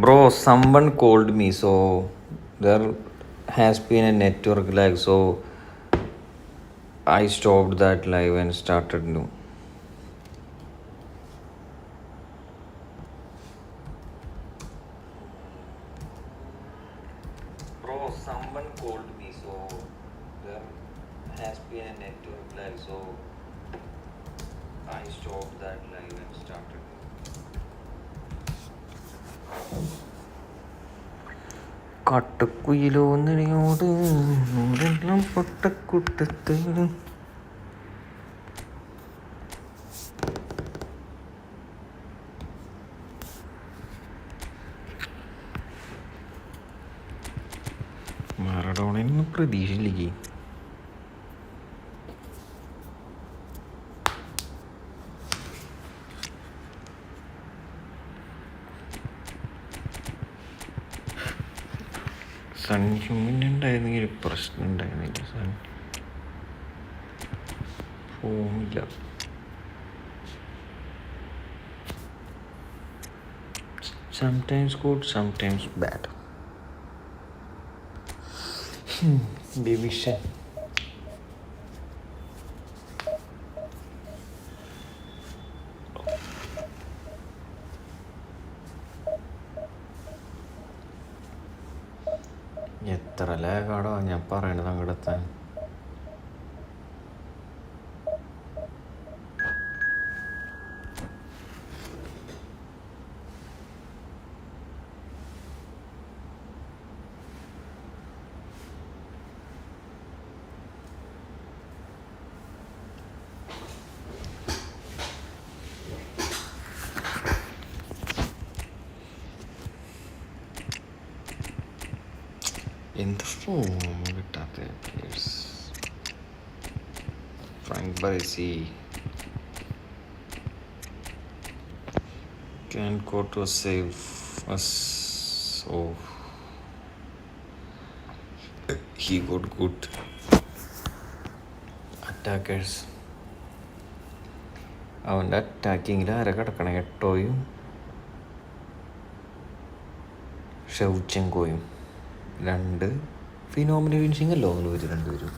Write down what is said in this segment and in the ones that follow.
Bro, someone called me, so there has been a network lag, so I stopped that live and started new. Bro, someone called me, so there has been a network lag, so I stopped that live and started new. കാട്ടുകുയിലോ നിഴയോട് നൂറെല്ലാം പൊട്ടക്കുട്ടത്ത് മറഡോണയൊന്നും പ്രതീക്ഷയില്ലേ. സൺഹ്യൂമിനുണ്ടായിരുന്നെങ്കിൽ പ്രശ്നം ഉണ്ടായിരുന്നില്ല. ഫോമില്ല. Sometimes good, sometimes bad. Division. എത്ര ലേഖാടോ ഞാൻ പറയണത് അങ്ങോട്ടെത്താൻ. എന്ത് form കിട്ടാത്ത players. Frank ബൈസി can go to save us. So he got good attackers. അവൻ്റെ അറ്റാക്കിങ്ങിൽ ആരെ കിടക്കണം? എട്ടോയും ഷെവ്ചെങ്കോയും. 2 ഫിനോമിനൽ ഫിനിഷിംഗ് അല്ലോ അവർ രണ്ടുപേരും.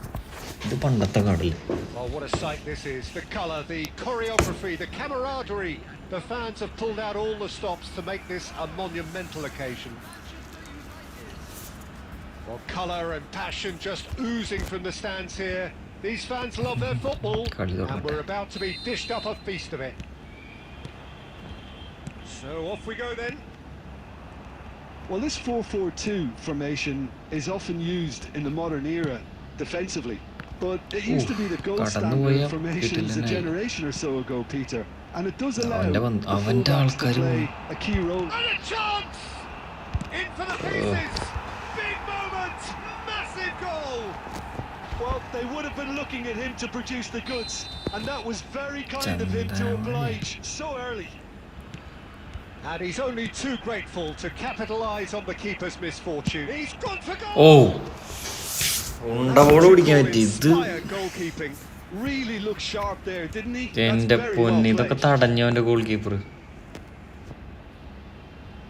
ഇത് പണ്ടത്തെ കാടില്ല. Oh, what a sight this is. The colour, the choreography, the camaraderie. The fans have pulled out all the stops to make this a monumental occasion. Well, colour and passion just oozing from the stands here. These fans love their football and we're about to be dished up a feast of it. So off we go then. Well, this 4-4-2 formation is often used in the modern era defensively, but it used to be the gold standard formations a generation or so ago, Peter, and it does allow the fullbacks to play a key role. And a chance! In for the pieces! Big moment! Massive goal! Well, they would have been looking at him to produce the goods, and that was very kind of him to oblige so early. And he's only too grateful to capitalise on the keeper's misfortune. He's gone for goal! Oh! ഇത് goalkeeping really looked sharp there, didn't he? എൻ്റെ പൊന്നി, ഇതൊക്കെ തടഞ്ഞവൻ്റെ goalkeeper.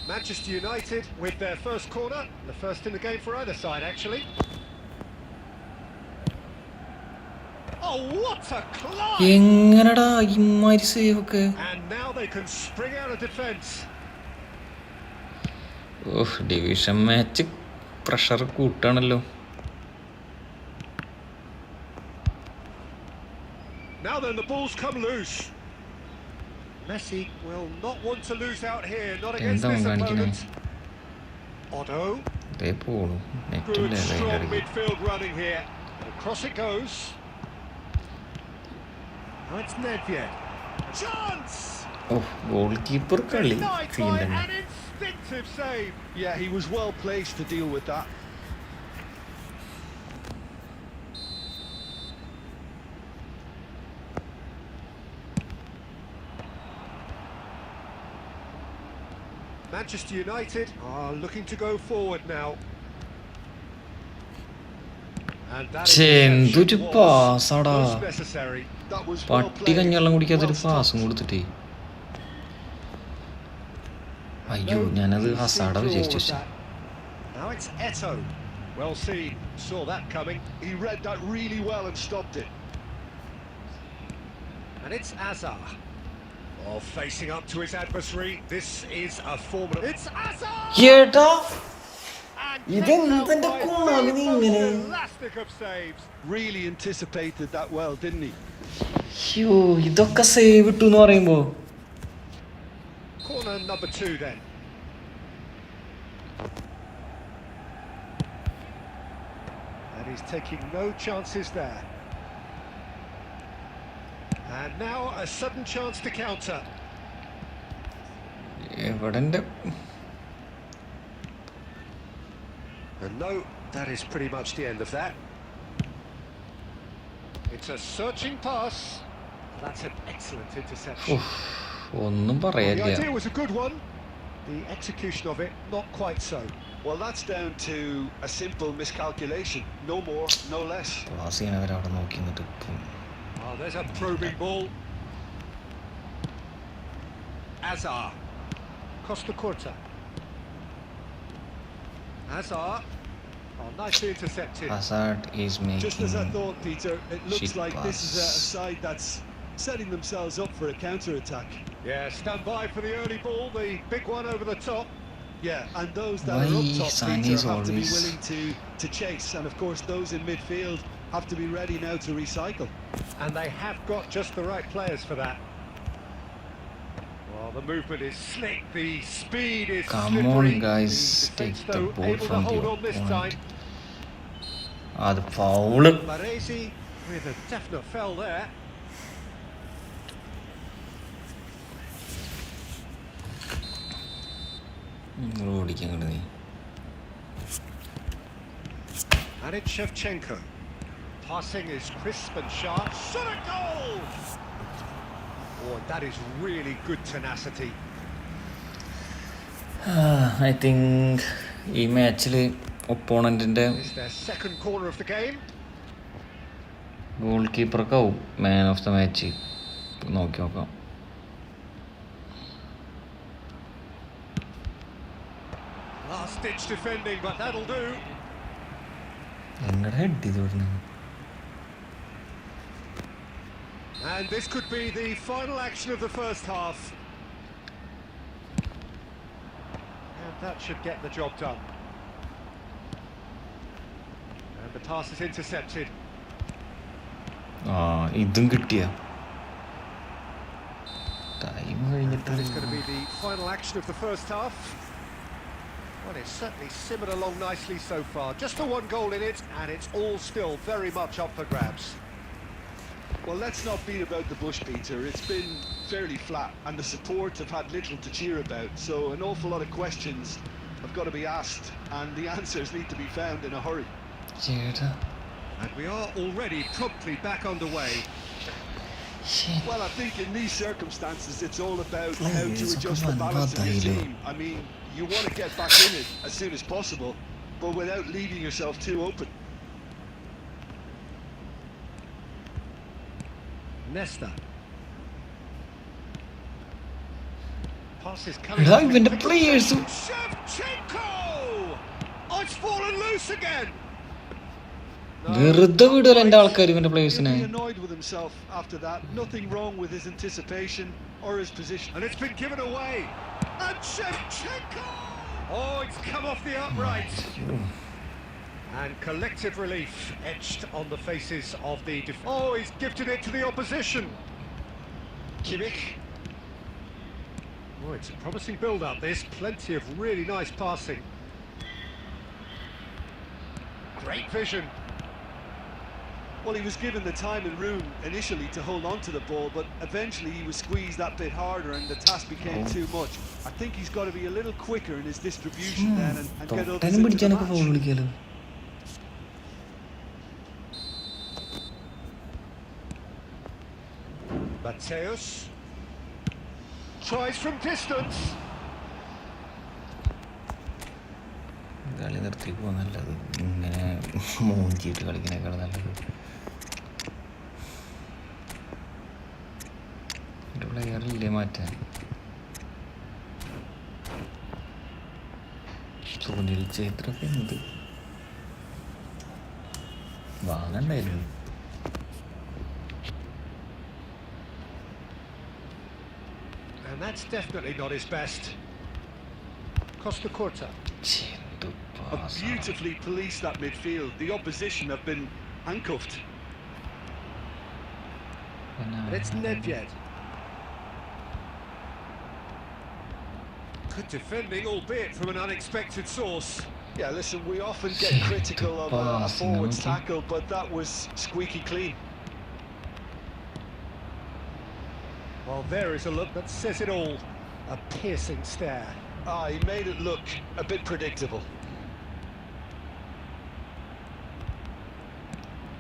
Manchester United with their first corner, the first in the game for either side actually. Oh, what a class! എങ്ങനടാ ഇമ്മാരി save ഒക്കെ. And now they can spring out of defence. Oh, division match pressure കൂട്ടാണല്ലോ. Now then, the ball's come loose. Messi will not want to lose out here, not against this opponent. Otto. Good, strong midfield running here. Across it goes. Now it's Nedved. Chance! Oh, goalkeeper കളി. An instinctive save. Yeah, he was well placed to deal with that. Manchester United are looking to go forward now. And that എന്തൊരു പാസാടാ. necessary. That was പട്ടി കഞ്ഞെള്ളം കുടിക്കാത്തൊരു പാസും കൊടുത്തിട്ടേ. അയ്യോ ഞാനത് ഹസാഡ വിചാരിച്ചു. Now it's Eto. Well seen. Saw that coming. He read that really well and stopped it. And it's Azar. Oh, facing up to his adversary. This is a formidable. It's Azar. ഏട്ടാ Elastic of saves. Really anticipated that well, didn't he? ഇതൊക്കെ save ഇട്ടു എന്ന് പറയുമ്പോ. Corner number 2 then. And he's taking no chances there. And now a sudden chance to counter. എവിടെന്റെ And no, that is pretty much the end of that. It's a searching pass. That's an excellent interception. ഒന്നും പറയാനില്ല. The idea was a good one. The execution of it, not quite so. Well, that's down to a simple miscalculation. No more, no less. അവിടെ നോക്കി നിന്നിട്ട് Oh, there's a probing ball. Azar. Costa Corta. Azar. Oh, nicely intercepted. Hazard is making. Just as I thought, Peter. It looks like this is a side that's setting themselves up for a counter-attack. Yeah, stand by for the early ball, the big one over the top. Yeah, and those that are up top, Peter, have to be willing to chase. And of course, those in midfield have to be ready now to recycle. And they have got just the right players for that. Well, the movement is slick, the speed is slippery. Come on, guys, take the ball from the opponent. The foul. Baresi with a definite foul there. And it's Shevchenko. Passing is crisp and sharp. Shot a goal! Oh, that is really good tenacity. I think ഈ മാച്ചിൽ ഒപ്പോണന്റിന്റെ ഗോൾ കീപ്പർക്കാവും man of the match. നോക്കി നോക്കാം. എങ്ങടെ head ചെയ്ത് വിടുന്നു. And this could be the final action of the first half. And that should get the job done. And the pass is intercepted. ഇതും കിട്ടിയ ടൈം കഴിഞ്ഞിട്ട്. That is going to be the final action of the first half. Well, it's certainly simmered along nicely so far. Just the one goal in it, and it's all still very much up for grabs. Well, let's not beat about the bush, Peter. It's been fairly flat, and the support have had little to cheer about. So an awful lot of questions have got to be asked, and the answers need to be found in a hurry. And we are already promptly back underway. Well, I think in these circumstances, it's all about how to adjust the balance of your team. I mean, you want to get back in it as soon as possible, but without leaving yourself too open. Nesta. Pass is coming. Even the players. Shevchenko! Oh, it's fallen loose again. വെറുതെ വിടുക രണ്ട് ആൾക്കാർ ഇവന്റെ പ്ലേയേഴ്സിനെ. Annoyed with himself after that. Nothing wrong with his anticipation or his position. And it's been given away. And Shevchenko! Oh, it's come off the upright. And collective relief etched on the faces of the oh, he's gifted it to the opposition. Kimmich. Oh, it's a promising build-up. There's plenty of really nice passing. Great vision. Well, he was given the time and room initially to hold on to the ball, but eventually he was squeezed that bit harder and the task became too much. I think he's got to be a little quicker in his distribution then and get others into the match. Mateus tries from distance. കളി നിർത്തി പോകാൻ നല്ലത്. ഇങ്ങനെ മൂഞ്ചിയിട്ട് കളിക്കുന്നേക്കാൾ നല്ലത്. പ്ലെയറില്ലേ മാറ്റാൻ. സുനിൽ ഛേത്രൊക്കെ എന്ത് വാങ്ങണ്ടായിരുന്നു. And that's definitely not his best. Costa Curta. Have beautifully policed that midfield. The opposition have been handcuffed. And it's Nedved. Good defending, albeit from an unexpected source. Yeah, listen, we often get critical of a forward's tackle, but that was squeaky clean. Well, there is a look that says it all. A piercing stare. He made it look a bit predictable.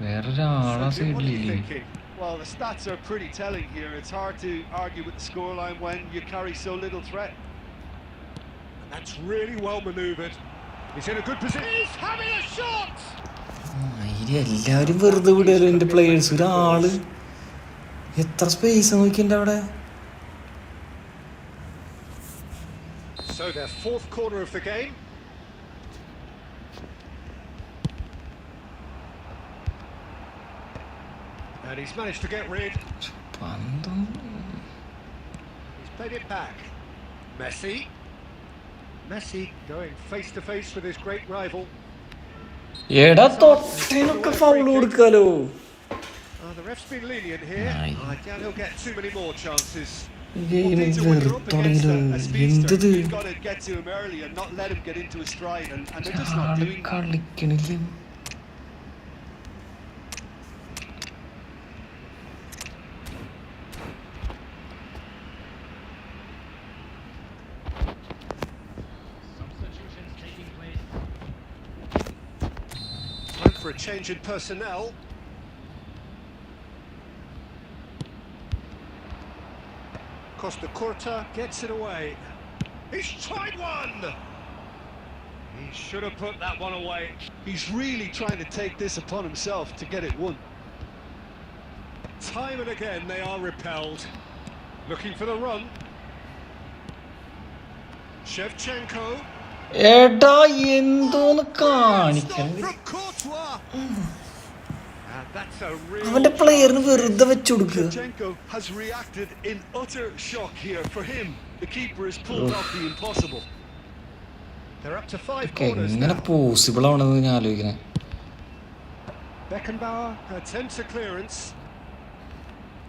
വേറൊരാളാ So, what are you സൈഡിലില്ലേ? thinking? Well, the stats are pretty telling here. It's hard to argue with the scoreline when you carry so little threat. And that's really well manoeuvred. He's in a good position. He's having a shot! എല്ലാവരും വെറുതെ വിടുകയല്ലോ എൻ്റെ players. ഒരാള് എത്ര space നോക്കിൻ്റെ അവിടെ. So their fourth corner of the game. And he's managed to get rid. പന്തും He's played it back. Messi. Messi going face to face with his great rival. എടാ തൊട്ടിനൊക്കെ foul കൊടുക്കാലോ. The ref's been lenient here. Aye. I doubt he'll get too many more chances. Game വെറുത്തുടങ്ങിയത് എന്തത് You've got to get to him early and not let him get into his stride, and they're just not doing that. കളിക്കണില്ല. Time for a change in personnel. Costa Curta gets it away. He's tried one! He should have put that one away. He's really trying to take this upon himself to get it won. Time and again they are repelled. Looking for the run. Shevchenko. എടാ എന്തോന്ന് കാണിക്കണത്. അവന്റെ പ്ലെയറിന് വെറുതെ വെച്ചു കൊടുക്കുക. Shevchenko has reacted in utter shock here. For him, the keeper has pulled off the impossible. They're up to 5 corners എങ്ങനെ now. Possible ആവണമെന്ന് ഞാൻ ആലോചിക്കണേ. Beckenbauer attempts a clearance.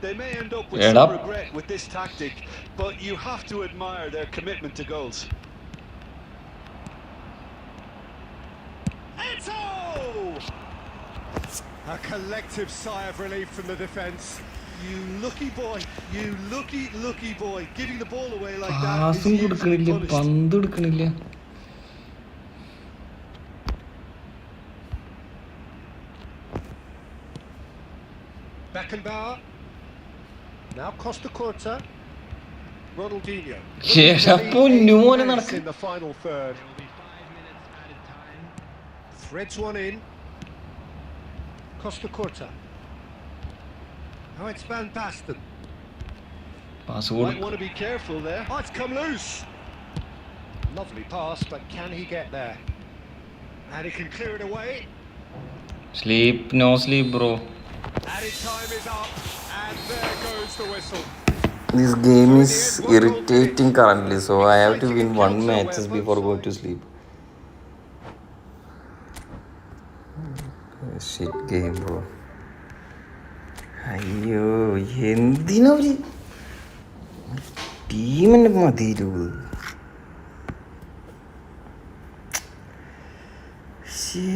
They may end up with some regret with this tactic, but you have to admire their commitment to goals. Eto! A collective sigh of relief from the defence. You lucky boy, you lucky boy. Giving the ball away like that is പാസും usually കൊടുക്കണില്ല, punished. പന്ത് കൊടുക്കണില്ല. Beckenbauer. Now Costa Curta. Ronaldinho. എടാ പൊന്നുമോനെ നടക്ക്. In the final third. Threads one in. Costa Curta. Now it's Van Basten. Pass Might കൊടുക്കും. want to be careful there. Oh, it's come loose. Lovely pass, but can he get there? And he can clear it away. Sleep no sleep bro. Added time is up, and there goes the whistle. This game is irritating currently, so I have to win one matches before going to sleep. Shit game, bro. അയ്യോ എന്തിനാ ഒരു ടീമിന് മതിയില്ലോ. ശേ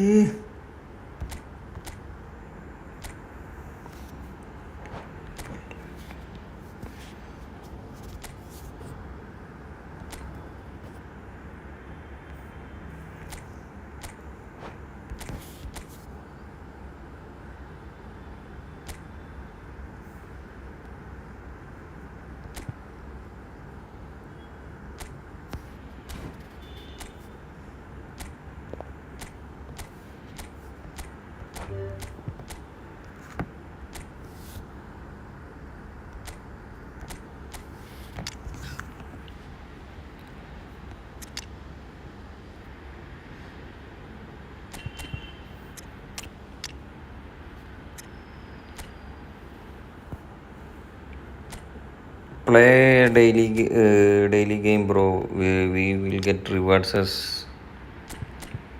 play daily game, bro. We will get rewards as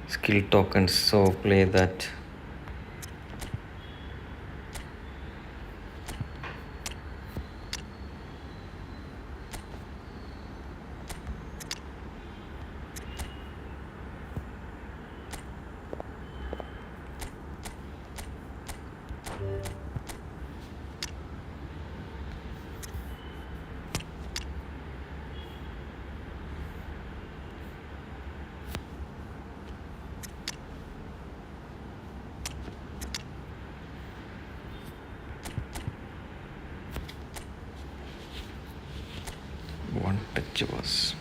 skill tokens, so play that. One touch was.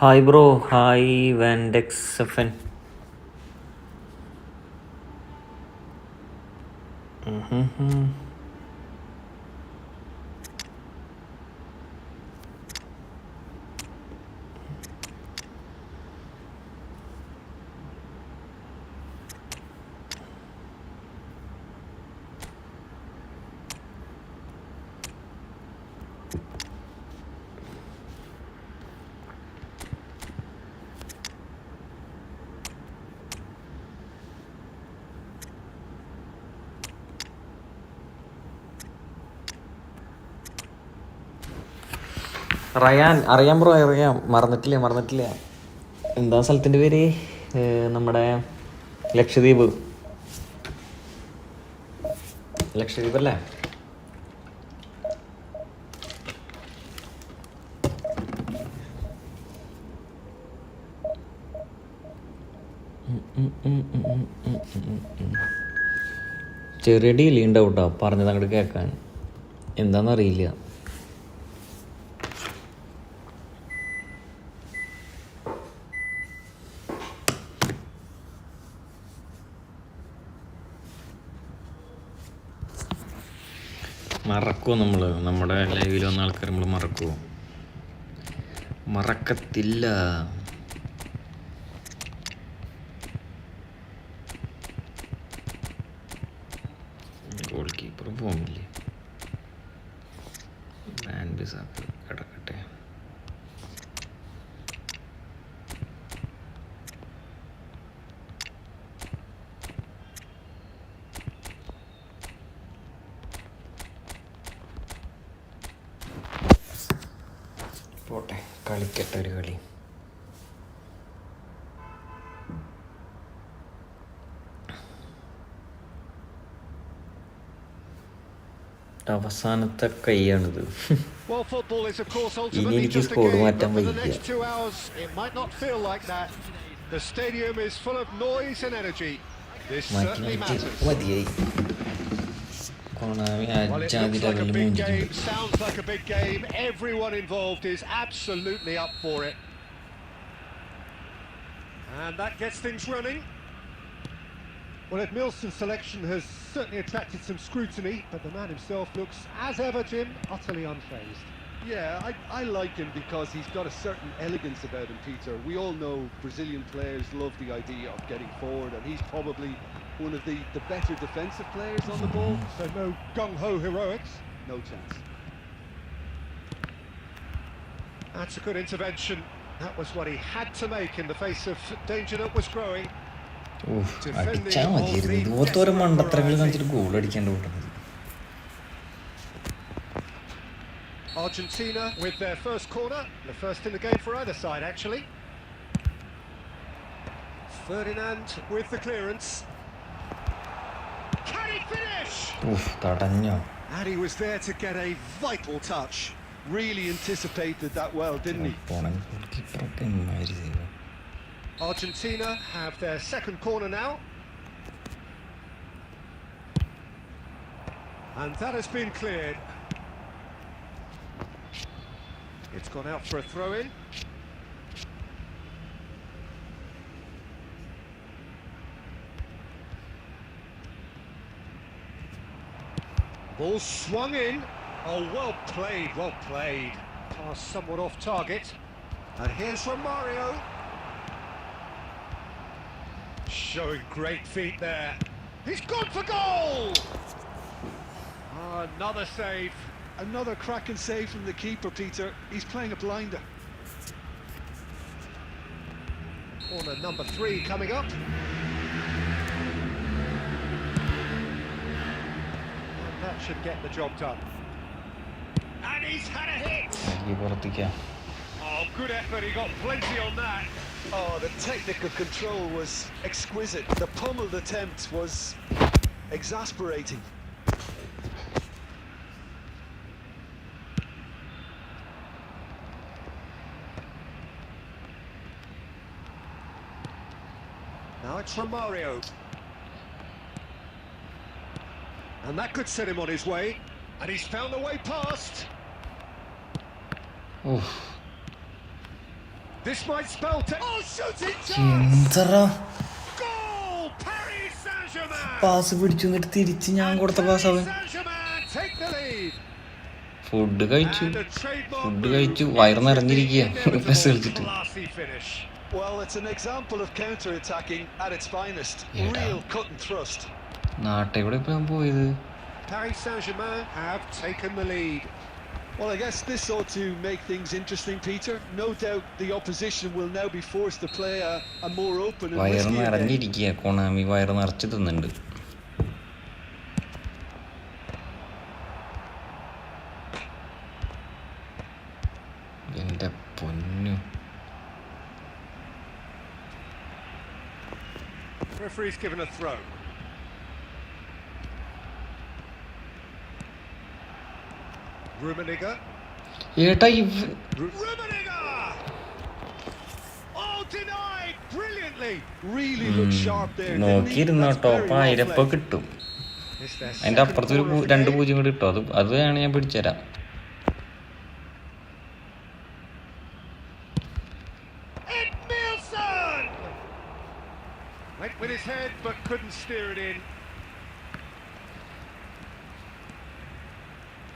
Hi bro, hi വാൻഡെക്സ് എഫൻ. Ryan, അറിയാം bro, അറിയാം. മറന്നിട്ടില്ല. എന്താ സ്ഥലത്തിൻ്റെ പേര്? നമ്മുടെ ലക്ഷദ്വീപ് അല്ലേ? ചെറിയ ഡീലി ഉണ്ടാവും കേട്ടോ, പറഞ്ഞത് അങ്ങോട്ട് കേൾക്കാൻ. എന്താണെന്നറിയില്ല. മറക്കുമോ നമ്മൾ? നമ്മുടെ ലൈവിൽ വന്ന ആൾക്കാർ നമ്മൾ മറക്കുമോ? മറക്കത്തില്ല. ഗോൾ കീപ്പറും ഫോമില്ലേ? ബാൻബിസാക്ക് കിടക്കട്ടെ. പോട്ടെ, കളിക്കട്ടെ ഒരു കളി. അവസാനത്തെ കൈയാണിത്. ഇനി എനിക്ക് സ്കോർ മാറ്റാൻ വയ്യ. മതിയായി. Well, it looks like a big game, sounds like a big game. Everyone involved is absolutely up for it. And that gets things running. Well, Ed Milson's selection has certainly attracted some scrutiny, but the man himself looks, as ever, Jim, utterly unfazed. Yeah, I like him because he's got a certain elegance about him, Peter. We all know Brazilian players love the idea of getting forward, and he's probably one of the better defensive players on the ball. So no gung-ho heroics. No chance. That's a good intervention. That was what he had to make in the face of danger that was growing. അടിച്ചാൽ മതിയായിരുന്നു. ഇതുപോലത്തെ മണ്ടത്തരങ്ങൾ കാണിച്ചിട്ട് goal അടിക്കാണ്ട് കൂട്ടുന്നത്. Argentina with their first corner, the first in the game for either side actually. Ferdinand with the clearance. Can he finish? തടഞ്ഞോ? And he was there to get a vital touch. Really anticipated that well, didn't he? Argentina have their second corner now. And that has been cleared. It's gone out for a throw-in. Ball swung in. Oh, well played, well played. Pass somewhat off target. And here's Romario. Showing great feet there. He's gone for goal! Oh, another save. Another cracking save from the keeper, Peter. He's playing a blinder. Corner number 3 coming up. And that should get the job done. And he's had a hit! Oh, good effort, he got plenty on that. Oh, the technical control was exquisite. The pummeled attempt was exasperating. Now it's Romario. And that could set him on his way. And he's found the way past. This might spell oh, shooting chance. എന്തറാ Goal! Paris Saint-Germain. Pass പിടിച്ചു എന്നിട്ട് തിരിച്ച് ഞാൻ കൊടുത്ത pass അവൻ. Take the lead. Food കഴിച്ചു വയറ് നിറഞ്ഞിരിക്കുക bus കളിച്ചിട്ട്. Well, it's an example of counter-attacking at its finest. Real cut and thrust. നാട്ടെ ഇവിടെ ഇപ്പൊ ഞാൻ പോയത്. Paris Saint-Germain have taken the lead. Well, I guess this ought to make things interesting, Peter. No doubt the opposition will now be forced to play a more open and വയറ് നിറഞ്ഞിരിക്കുക. കൊണാമി വയറ് നിറച്ച് തിന്നുണ്ട്. എന്റെ പൊന്നു. Referee's given a throw. Rummenigge. ഏട്ടാ Rummenigge! Oh, denied brilliantly. Really look sharp there. നോക്കിയിരുന്നോ top 1000 ഇപ്പൊ കിട്ടും. അതിന്റെ അപ്പുറത്ത് ഒരു 2-0 കൂടി കിട്ടും. അത് വേണം ഞാൻ പിടിച്ചുതരാം. Went with his head but couldn't steer it in.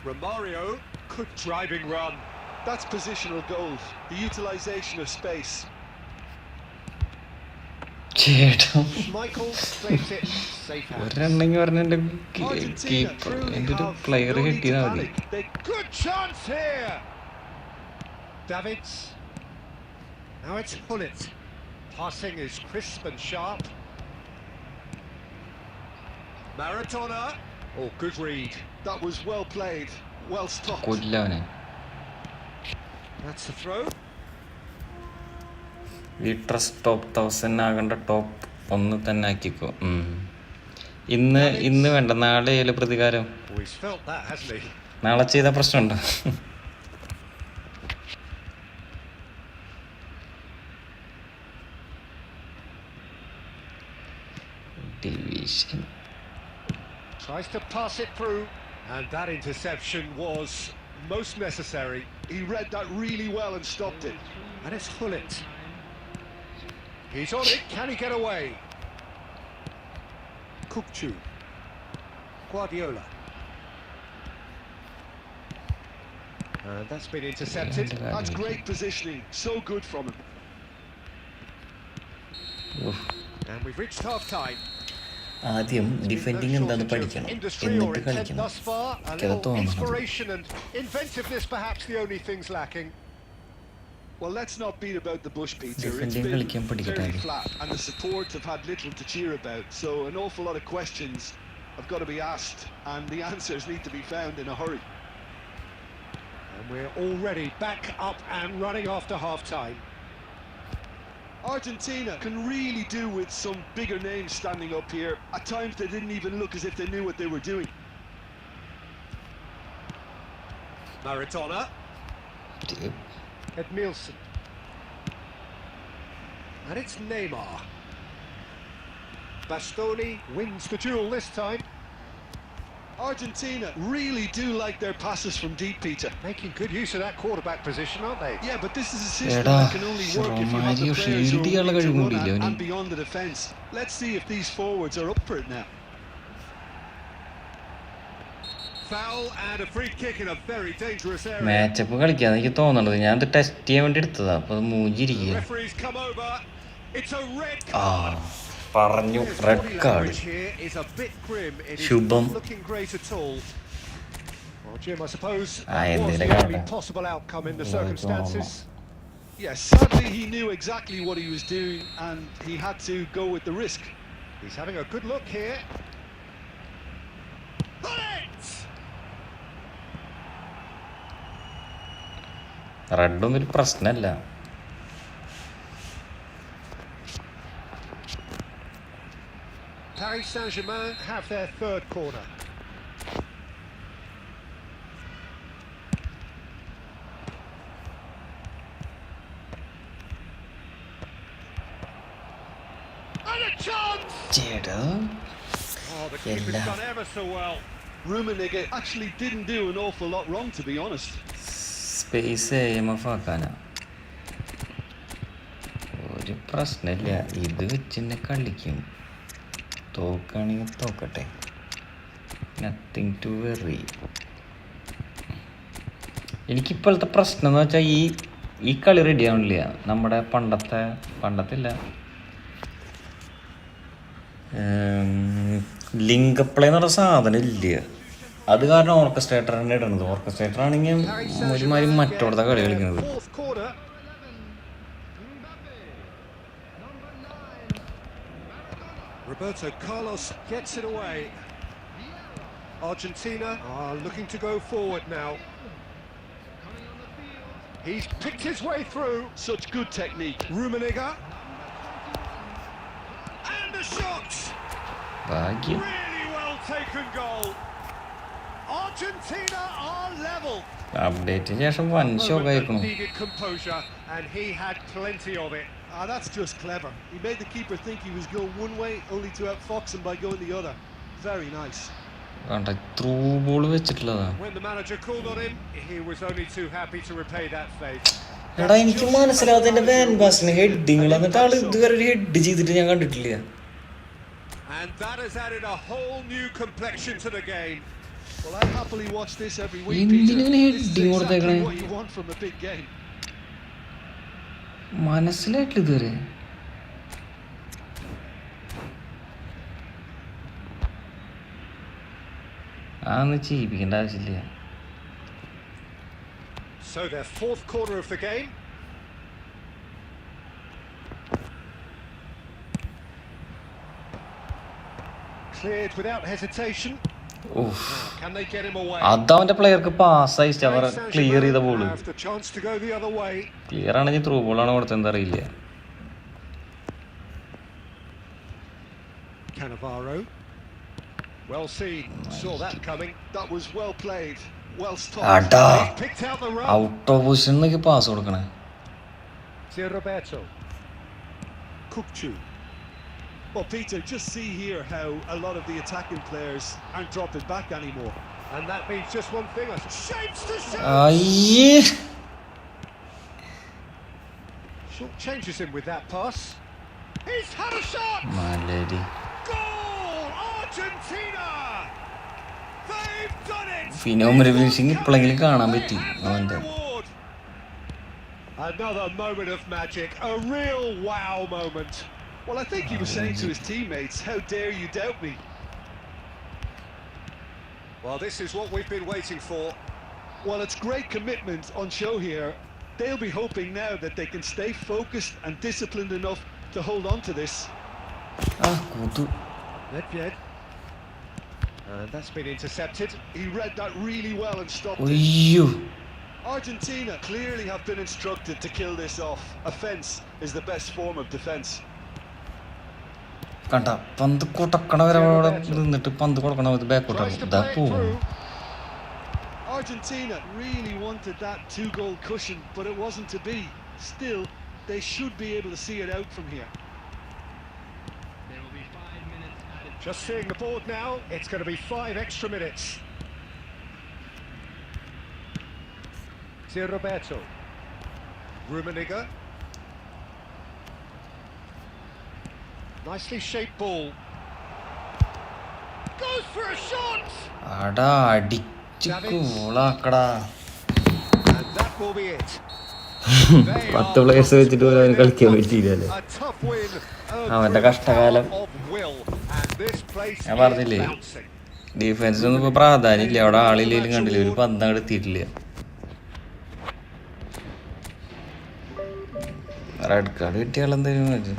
Romario, good driving run. That's positional goals. The utilisation of space. ചേട്ടാ Michael claims it. Safe hands. ഒരെണ്ണെങ്കി പറഞ്ഞ എന്റെ കീപ്പർ എന്റെ ഒരു പ്ലെയർ കിട്ടിയതാ മതി. Good chance here. Davids. Now it's Hullet. Passing is crisp and sharp. Maradona. Oh, good read. That was well played. Well stopped. കൊല്ലവനെ. That's the throw. ഈ trust top 1000 ആകേണ്ട top 1 തന്നെ ആക്കിക്കോ. ഇന്ന് വേണ്ട, നാളെ പ്രതികാരം. നാളെ ചെയ്ത പ്രശ്നമുണ്ടോ? Division. Tries to pass it through, and that interception was most necessary. He read that really well and stopped it. And it's Hullet. He's on it. Can he get away? Kukçu. Guardiola. And that's been intercepted. That's great positioning. So good from him. And we've reached half time. ആദ്യം defending എന്താന്ന് പഠിക്കണം, എന്നിട്ട് കളിക്കണം. Inspiration and inventiveness perhaps the only things lacking. Well, let's not beat about the bush, Peter. It's Defending been very flat, and the support have had little to cheer about. So an awful lot of questions have got to be asked, and the answers need to be found in a hurry. And we're already back up and running after half-time. Argentina can really do with some bigger names standing up here. At times they didn't even look as if they knew what they were doing. Maradona. Edmilson. And it's Neymar. Bastoni wins the duel this time. Argentina really do like their passes from deep, Peter. Making good use of that quarterback position, aren't they? Yeah, but this is a system that can only work if you have the players who are willing to run at and beyond the defence. Let's see if these forwards are up for it now. Foul and a free kick in a very dangerous area. Matchup കളിക്കാന്ന് എനിക്ക് തോന്നുന്നത്. ഞാൻ ഇത് test ചെയ്യാൻ വേണ്ടി എടുത്തതാ. അപ്പൊ അത് മൂഞ്ചിരിക്കുക. Referees come over. It's a red ആ card. പറഞ്ഞു red card. Shubham. Well, Jim, I suppose that was the only possible outcome in the circumstances. Yes, sadly he knew exactly what he was doing and he had to go with the risk. He's having a good look here. റെഡൊന്നും ഒരു പ്രശ്നമല്ല. Paris Saint-Germain have their third corner. And a chance! ചേട്ടാ Oh, the keeper's done ever so well. Rummenigge actually didn't do an awful lot wrong, to be honest. Space MF ആക്കാനാ. ഒരു പ്രശ്നമില്ല, ഇത് വെച്ച് തന്നെ കളിക്കും. തോക്കുകയാണെങ്കിൽ തോക്കട്ടെ, നത്തിങ് ടു വെറി. എനിക്കിപ്പോഴത്തെ പ്രശ്നം എന്ന് വെച്ചാൽ ഈ കളി റെഡി ആവണില്ല. നമ്മുടെ പണ്ടത്തില്ല ലിങ്ക് പ്ലേ എന്ന് പറഞ്ഞ സാധനം ഇല്ല. അത് കാരണം ഓർക്കസ്ട്രേറ്റർ തന്നെ ഇടുന്നത്. ഓർക്കസ്ട്രേറ്റർ ആണെങ്കിൽ ഒരുമാതിരി മറ്റോടത്തെ കളി കളിക്കുന്നത്. Roberto Carlos gets it away. Argentina are looking to go forward now. He's picked his way through. Such good technique. Rummenigge. And the shot! ഭാഗ്യം. Really well taken goal. Argentina are level. അപ്ഡേറ്റിന് ശേഷം വൻ shock ആയിരിക്കണം. Needed composure and he had plenty of it. That's just clever. He made the keeper think he was going one way, only to outfox him by going the other. Very nice. Through ball വെച്ചിട്ടുള്ളതാ. When the manager called on him, he was only too happy to repay that faith. എടാ എനിക്ക് മനസ്സിലാവാത്തതിന്റെ van ബാസിന് heading എന്നിട്ട് ആള് ഇതുവരെ ഒരു head ചെയ്തിട്ട് ഞാൻ കണ്ടിട്ടില്ല. And that has added a whole new complexion to the game. Well, I happily watch this every week. എന്തിനാണ് This is ഹെഡിങ് കൊടുത്തേക്കണേ? exactly what you want from a big game. മനസ്സിലായിട്ടില്ല ഇതുവരെ. അതൊന്നും ചെയ്യിപ്പിക്കേണ്ട ആവശ്യമില്ല. So their fourth quarter of the game. Cleared without hesitation. Can they get him away? അതവന്റെ പ്ലെയർക്ക് പാസ്സായി അവർ clear ചെയ്ത ball. Have the chance to go the other way. Clear ആണെങ്കിൽ through ബോളാണ് കൊടുത്തത് അറിയില്ല. Cannavaro. Well seen. Saw that coming. That was well played. Well stopped. അടാ Picked out the run. Out of പൊസിഷനിലേക്ക് pass കൊടുക്കണേ. Roberto. Kukcu. Well, Peter, just see here how a lot of the attacking players aren't dropping back anymore. And that means just one thing. Shapes to shoot. അയ്യേ Short changes him with that pass. He's had a shot. മലരി. Goal! Argentina! They've done it! Phenomenal finishing ഇപ്പോഴെങ്കിലും കാണാൻ പറ്റി അവന്റെ. Another moment of magic, a real wow moment. Well, I think he was saying to his teammates, how dare you doubt me? Well, this is what we've been waiting for. Well, it's great commitment on show here. They'll be hoping now that they can stay focused and disciplined enough to hold on to this. കൂത്തു. Nedved. And that's been intercepted. He read that really well and stopped it. ഒയ്യോ Argentina clearly have been instructed to kill this off. Offense is the best form of defense. കണ്ട പന്ത് കൊട്ടക്കണ വരെ അവിടെ നിന്നിട്ട് പന്ത് കൊടുക്കണ ബാക്കോട്ടാണ്. ഇതാ പോകും. Argentina really wanted that 2-goal cushion, but it wasn't to be. Still, they should be able to see it out from here. There will be 5 minutes added. Just seeing the board now, it's going to be 5 extra minutes. Roberto. Rummenigge. Nicely shaped ball. Goes for a shot. അടാ അടിച്ചു കോളാക്കടാ. And that will be it. 10 players വെച്ചിട്ട് പോലും അവന് കളിക്കാൻ പറ്റിയില്ലല്ലേ. അവന്റെ കഷ്ടകാലം. ഞാൻ പറഞ്ഞില്ലേ ഡിഫൻസിനൊന്നും ഇപ്പൊ പ്രാധാന്യം ഇല്ല. അവിടെ ആളില്ലെങ്കിലും കണ്ടില്ല, ഒരു പന്ത് അങ്ങോട്ട് എത്തിയിട്ടില്ല. റെഡ് കാർഡ് കിട്ടിയാളെന്തായാലും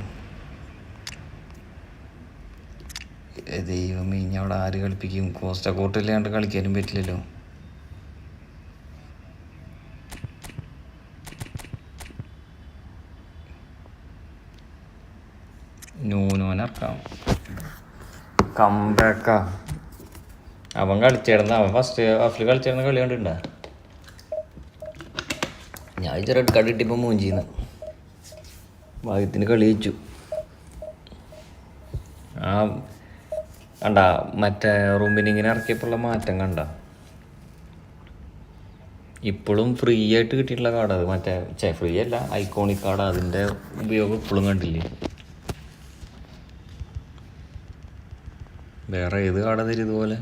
ദൈവമേ ഇനി അവിടെ ആര് കളിപ്പിക്കും? കോസ്റ്റ കോർട്ടില്ലാണ്ട് കളിക്കാനും പറ്റില്ലല്ലോ. നൂനോനറക്കാം. കംബാക്കാ അവൻ കളിച്ചിരുന്ന അവൻ ഫസ്റ്റ് ഹാഫിൽ കളിച്ചിരുന്ന കളി കണ്ടിട്ടുണ്ടാ? ഞാൻ ഇത് റെഡ് കാർഡ് കിട്ടിയപ്പോൾ മൂഞ്ചിന്ന് ഭാഗ്യത്തിന് കളി ജയിച്ചു. ആ കണ്ട മറ്റേ റൂമിനിങ്ങനെ ഇറക്കിയപ്പോഴുള്ള മാറ്റം കണ്ട. ഇപ്പോഴും ഫ്രീ ആയിട്ട് കിട്ടിയിട്ടുള്ള കാർഡ് അത് മറ്റേ ഫ്രീ അല്ല, ഐക്കോണിക് കാർഡ്. അതിൻ്റെ ഉപയോഗം ഇപ്പോഴും കണ്ടില്ലേ? വേറെ ഏത് കാർഡ് തരും ഇതുപോലെ?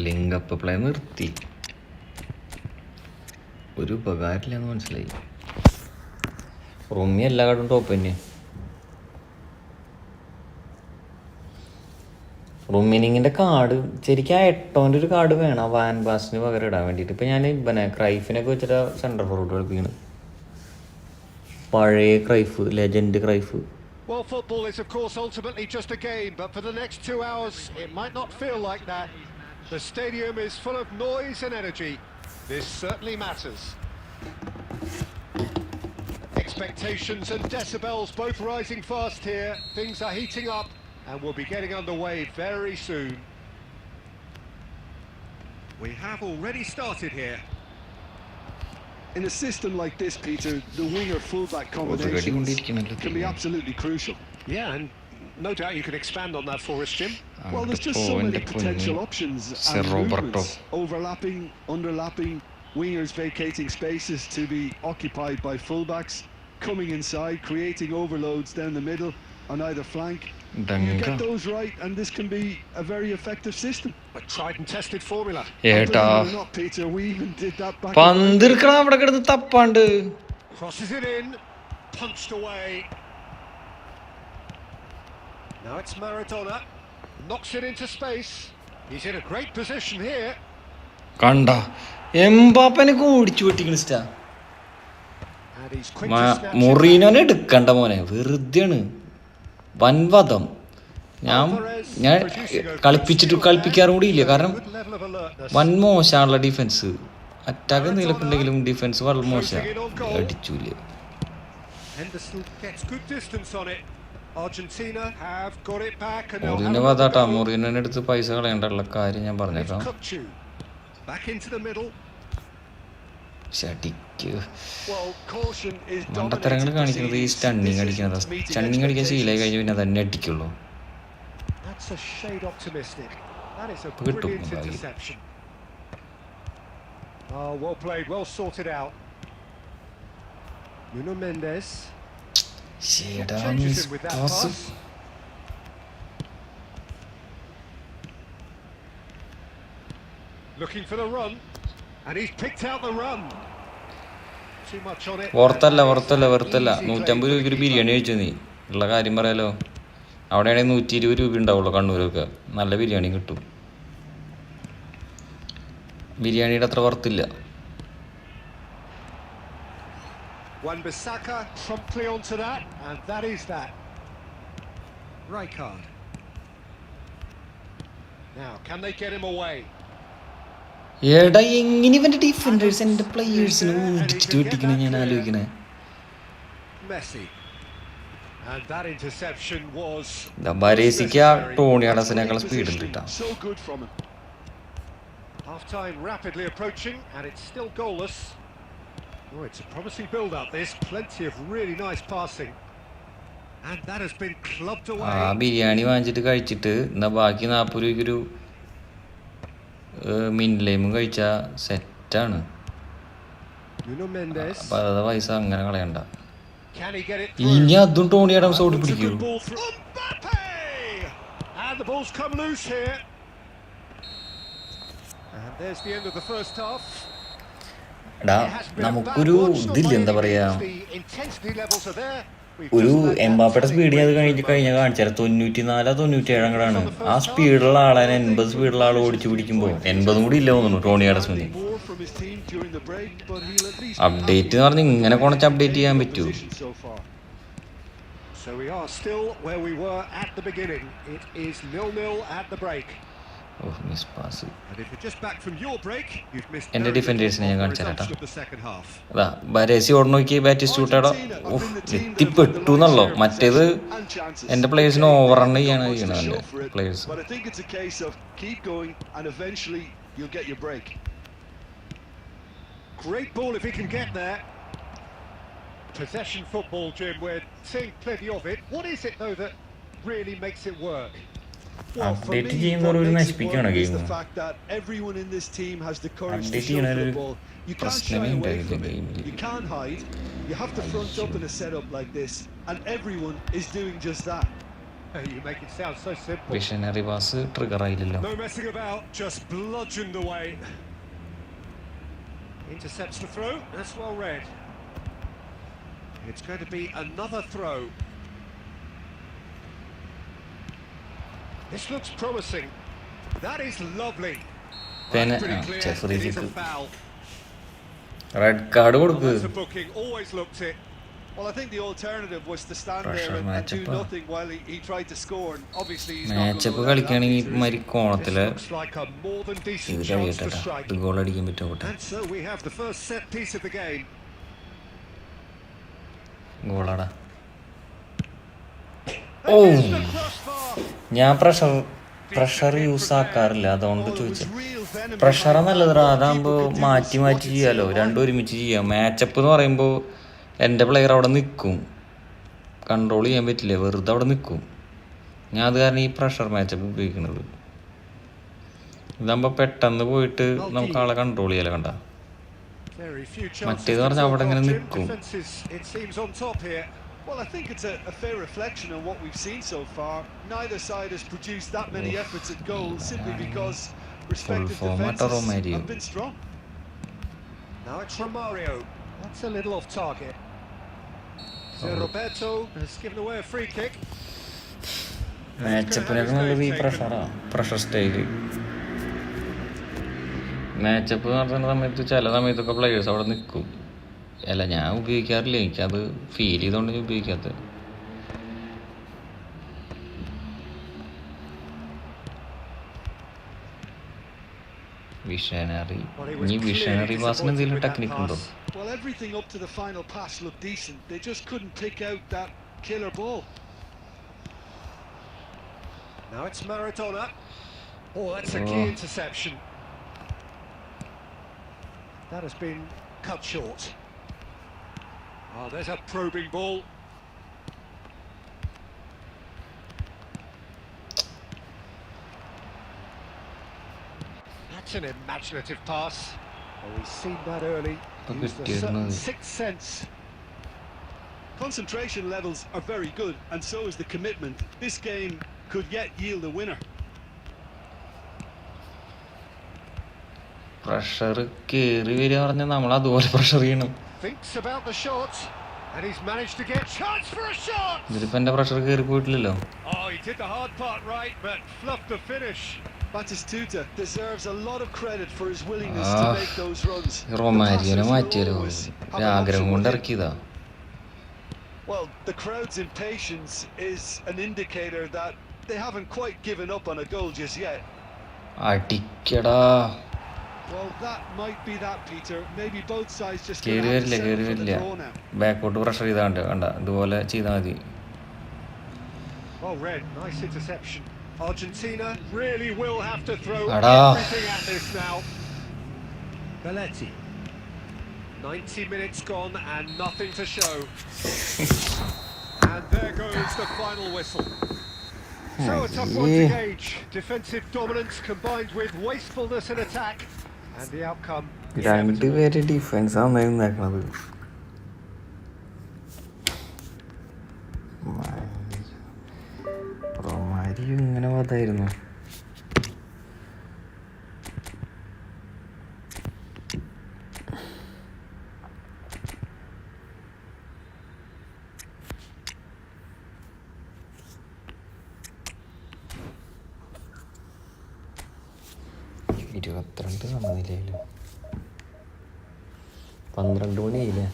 ലിങ്ക് അപ്പ് പ്ലേ നിർത്തി, ഒരു ഉപകാരമില്ലെന്ന് മനസ്സിലായി. റൂമി എല്ലാ കാർഡും ടോപ്പ് തന്നെയാണ്. റൂമിനിങ്ങിൻ്റെ കാർഡ് ശരിക്കും ആ 8 ഒരു കാർഡ് വേണം വാൻ ബാസിന് പകരം ഇടാൻ വേണ്ടിയിട്ട്. ഇപ്പം ഞാൻ ക്രൈഫിനൊക്കെ വെച്ചിട്ട് സെൻറ്റർ ഫോർവേഡ് കളിപ്പിക്കണം. പഴയ Cruyff, legend Cruyff. Well, football is of course ultimately just a game, but for the next 2 hours it might not feel like that. The stadium is full of noise and energy. This certainly matters. Expectations and decibels both rising fast here. Things are heating up and we'll be getting underway very soon. We have already started here. In a system like this, Peter, the winger-fullback combinations can be absolutely crucial. Yeah, and no doubt you can expand on that for us, Jim. Well, there's just so many potential options and movements. Overlapping, underlapping, wingers vacating spaces to be occupied by fullbacks, coming inside, creating overloads down the middle on either flank. You get those right and this can be a very effective system. A tried and tested formula. Not, Peter, we even did that back Crosses it in, punched away. Now it's Maradona, knocks it into space. He's in a great position here. കണ്ട എംബാപ്പനെ ഓടിച്ചു വെട്ടിക്കണിസ്റ്റാ. മൊറീനോനെ എടുക്കണ്ട മോനെ, വെറുതെയാണ്. വൻവധം. ഞാൻ കളിപ്പിക്കാറും കൂടി ഇല്ല, കാരണം വൻ മോശമാണുള്ള ഡിഫൻസ്. അറ്റാക്ക് എന്തെങ്കിലുണ്ടെങ്കിലും ഡിഫൻസ് വളരെ മോശമാണ്. അടിച്ചൂല. മൊറീനോ വധാട്ടാ. മൊറീനോനെ അടുത്ത് പൈസ കളയണ്ടുള്ള കാര്യം ഞാൻ പറഞ്ഞേക്കാം. മണ്ടത്തരങ്ങൾ കാണിക്കുന്നത് ഈ സ്റ്റണ്ണിങ് അടിക്കുന്നത്. സ്റ്റണ്ണിങ് അടിക്കാൻ ശീലമായി കഴിഞ്ഞ് പിന്നെ തന്നെ അടിക്കുള്ളൂ. കിട്ടും. Looking for the run, and he's picked out the run. Too much on it. വെറുത്തല്ല 150 രൂപയ്ക്ക് ഒരു ബിരിയാണി കഴിച്ചു. നീ ഉള്ള കാര്യം പറയാലോ. അവിടെയാണെങ്കിൽ 120 രൂപ ഉണ്ടാവുള്ളൂ കണ്ണൂരൊക്കെ. നല്ല ബിരിയാണി കിട്ടും. ബിരിയാണിയുടെ അത്ര വർത്തില്ല. Wan-Bissaka promptly onto that, and that is that. Rijkaard. Now, can they get him away? എടാ എങ്ങനെ ഇവന്റെ ഡിഫൻഡേഴ്സ് എന്റെ പ്ലേയേഴ്സിനെ ഓടിച്ചിട്ട് വെട്ടിക്കണേ ഞാൻ ആലോചിക്കണേ. ബരേസിക്ക് ടോണി അഡസിനേക്കാൾ സ്പീഡ് ഉണ്ട് കേട്ടോ. Half-time rapidly approaching and it's still goalless. Oh, it's a promising build-up. There's plenty of really nice passing. And that has been clubbed away. ആ ബിരിയാണി വാങ്ങിച്ചിട്ട് കഴിച്ചിട്ട് എന്നാ ബാക്കി 40 രൂപയ്ക്കൊരു മിനിലേമും കഴിച്ചാൽ സെറ്റാണ്. അപ്പം അതാ പൈസ അങ്ങനെ കളയണ്ട. ഇനി അതും ടോണി അഡംസ് ഓടി പിടിക്കൂ. എടാ നമുക്കൊരു ഇതില്ല, എന്താ പറയാ, ഒരു എംബാപ്പയുടെ സ്പീഡ് അത് കഴിഞ്ഞാൽ കാണിച്ചാൽ 94-97 അങ്ങടാണ്. ആ സ്പീഡുള്ള ആളെ 80 സ്പീഡുള്ള ആൾ ഓടിച്ചു പിടിക്കുമ്പോൾ 80 കൂടി ഇല്ല തോന്നുന്നു ടോണി അഡസ്മിന്. അപ്ഡേറ്റ് എന്ന് പറഞ്ഞാൽ ഇങ്ങനെ കുറച്ച് അപ്ഡേറ്റ് ചെയ്യാൻ പറ്റൂ. Miss pass. എൻ്റെ ഡിഫൻഡേഴ്സിനെ ഞാൻ കാണിച്ചു തരാം. അതാ ബരേസി ഓട് നോക്കി ബാറ്റിസ്റ്റ് വിട്ടാടോ എത്തിപ്പെട്ടു എന്നുള്ളോ. മറ്റേത് എൻ്റെ പ്ലേയേഴ്സിന് ഓവർ റൺ ചെയ്യാണ് ചെയ്യണത് എൻ്റെ players. Possession football, Jim, we're seeing plenty of it. What is it, though, that really makes it work? Well, for me, what makes it work is the fact that everyone in this team has the courage to show for the ball. You can't shy away from it. You can't hide. You have to front up in a setup like this, and everyone is doing just that. You make it sound so simple. Visionary pass trigger ആയില്ലല്ലോ. No messing about, just bludgeoned away. Intercepts the throw. That's well read. It's going to be another throw. This looks promising. That is lovely. Then Jeffrey is a foul. Red card കൊടുക്ക്. That's a booking. Always looked it. Well, I think the alternative was to stand there and do nothing while he tried to score. And obviously, he's not going to allow that. This looks like a more than decent chance to strike. And so we have the first set piece of the game. Goalada. Oh! ഞാൻ pressure use ആക്കാറില്ല, അതുകൊണ്ട് ചോദിച്ചത്. Pressure നല്ലതാ, അതാകുമ്പോൾ മാറ്റി മാറ്റി ചെയ്യാമല്ലോ, രണ്ടും ഒരുമിച്ച് ചെയ്യാം. മാച്ചപ്പ് എന്ന് പറയുമ്പോൾ എൻ്റെ പ്ലെയർ അവിടെ നിൽക്കും, കൺട്രോൾ ചെയ്യാൻ പറ്റില്ല, വെറുതെ അവിടെ നിൽക്കും. ഞാൻ അത് കാരണം ഈ പ്രഷർ മാച്ചപ്പ് ഉപയോഗിക്കുന്നത്. ഇതാകുമ്പോൾ പെട്ടെന്ന് പോയിട്ട് നമുക്ക് ആളെ കൺട്രോൾ ചെയ്യാലോ. കണ്ട മറ്റേന്ന് പറഞ്ഞാൽ അവിടെ ഇങ്ങനെ നിൽക്കും. Well, I think it's a fair reflection on what we've seen so far. Neither side has produced that many efforts at goal simply because respective defenses have been strong. Now it's Romario. That's a little off target. So Roberto has given away a free kick. മാച്ചപ്പിനൊക്കെ നല്ലത് ഈ pressure style. Matchup നടത്തുന്ന സമയത്ത് ചില സമയത്തൊക്കെ players അവിടെ നിൽക്കും. അല്ല, ഞാൻ ഉപയോഗിക്കാറില്ല, എനിക്കത് ഫീൽ ചെയ്തുകൊണ്ട് ഞാൻ ഉപയോഗിക്കാത്തത്. വിഷനറി, ഇനി വിഷനറി പാസിന് എന്തെങ്കിലും ടെക്നിക്ക് ഉണ്ടോ? Well, everything up to the final pass looked decent. They just couldn't pick out that killer ball. Now it's Maradona. Oh, that's a key interception. That has been cut short. Oh, there's a probing ball. That's an imaginative pass. Oh, we've seen that early. Used a certain sixth sense. Concentration levels are very good, and so is the commitment. This game could yet yield a winner. Pressure കയറി വരിക പറഞ്ഞാൽ നമ്മൾ അതുപോലെ pressure ചെയ്യണം. Thinks about the shot, and he's managed to get chance for a shot. ഇതിലിപ്പോ എന്റെ pressure കയറി പോയിട്ടില്ലല്ലോ. Oh, he did the hard part right, but fluffed the finish. Batistuta deserves a lot of credit for his willingness to make those runs. റൊമാരിയോനെ മാറ്റിയാലോ, ആഗ്രഹം കൊണ്ട് ഇറക്കിയതാ. Well, the crowd's impatience is an indicator that they haven't quite given up on a goal just yet. അടിക്കടാ. Well, that might be that, Peter. Maybe both sides just കേറി വരില്ല. ബാക്കോട്ട് pressure ചെയ്താണ്ട് കണ്ട, ഇതുപോലെ ചെയ്താൽ മതി. Well read, nice interception. Argentina really will have to throw everything at this now. Belletti. 90 minutes gone and nothing to show. And there goes the final whistle. So a tough one to gauge. Defensive dominance combined with wastefulness in attack. And the outcome. രണ്ടുപേര് defence ആണ് ഉണ്ടാക്കുന്നത്. Romario ഇങ്ങനെ പോതായിരുന്നു. ഇരുപത്തിരണ്ട് സമനിലയിലോ 12 മണിയായില്ലേ?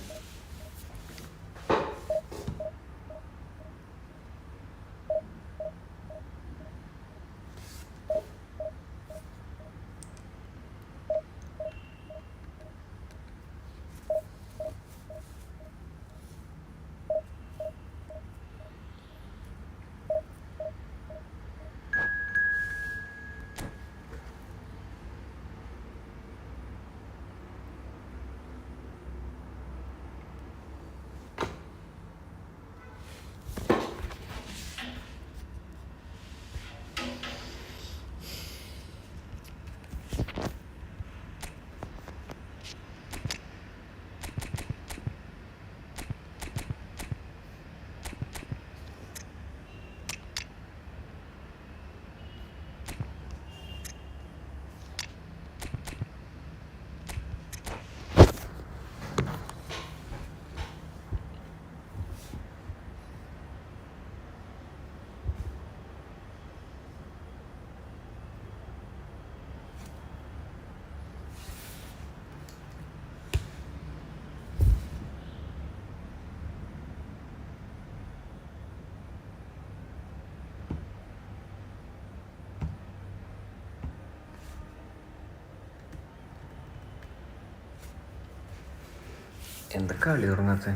എന്താ കളി ഉറങ്ങാത്ത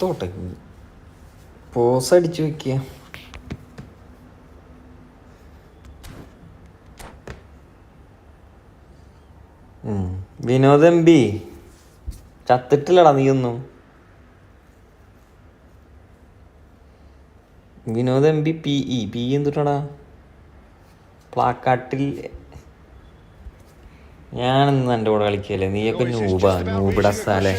തോട്ടെ pose അടിച്ചു വെക്കുക. Vinod MP ചത്തിട്ടില്ലടാ നീയൊന്നും. Vinod MP PE എന്തുട്ടാടാ പ്ലാക്കാട്ടിൽ. ഞാനൊന്നും എൻ്റെ കൂടെ കളിക്കല്ലേ, നീയൊക്കെ നൂബിടസാലേ.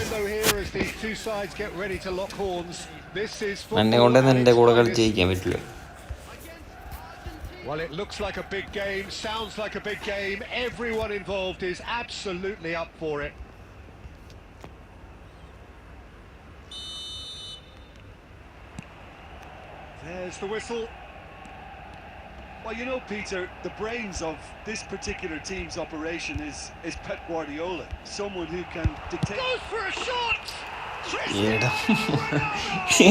എന്നെ കൊണ്ടൊന്നും എൻ്റെ കൂടെ കളിച്ച് ജയിക്കാൻ പറ്റില്ല. Well, it looks like a big game, sounds like a big game. Everyone involved is absolutely up for it. There's the whistle. Well, you know, Peter, the brains of this particular team's operation is Pep Guardiola, someone who can dictate. Goes for a shot.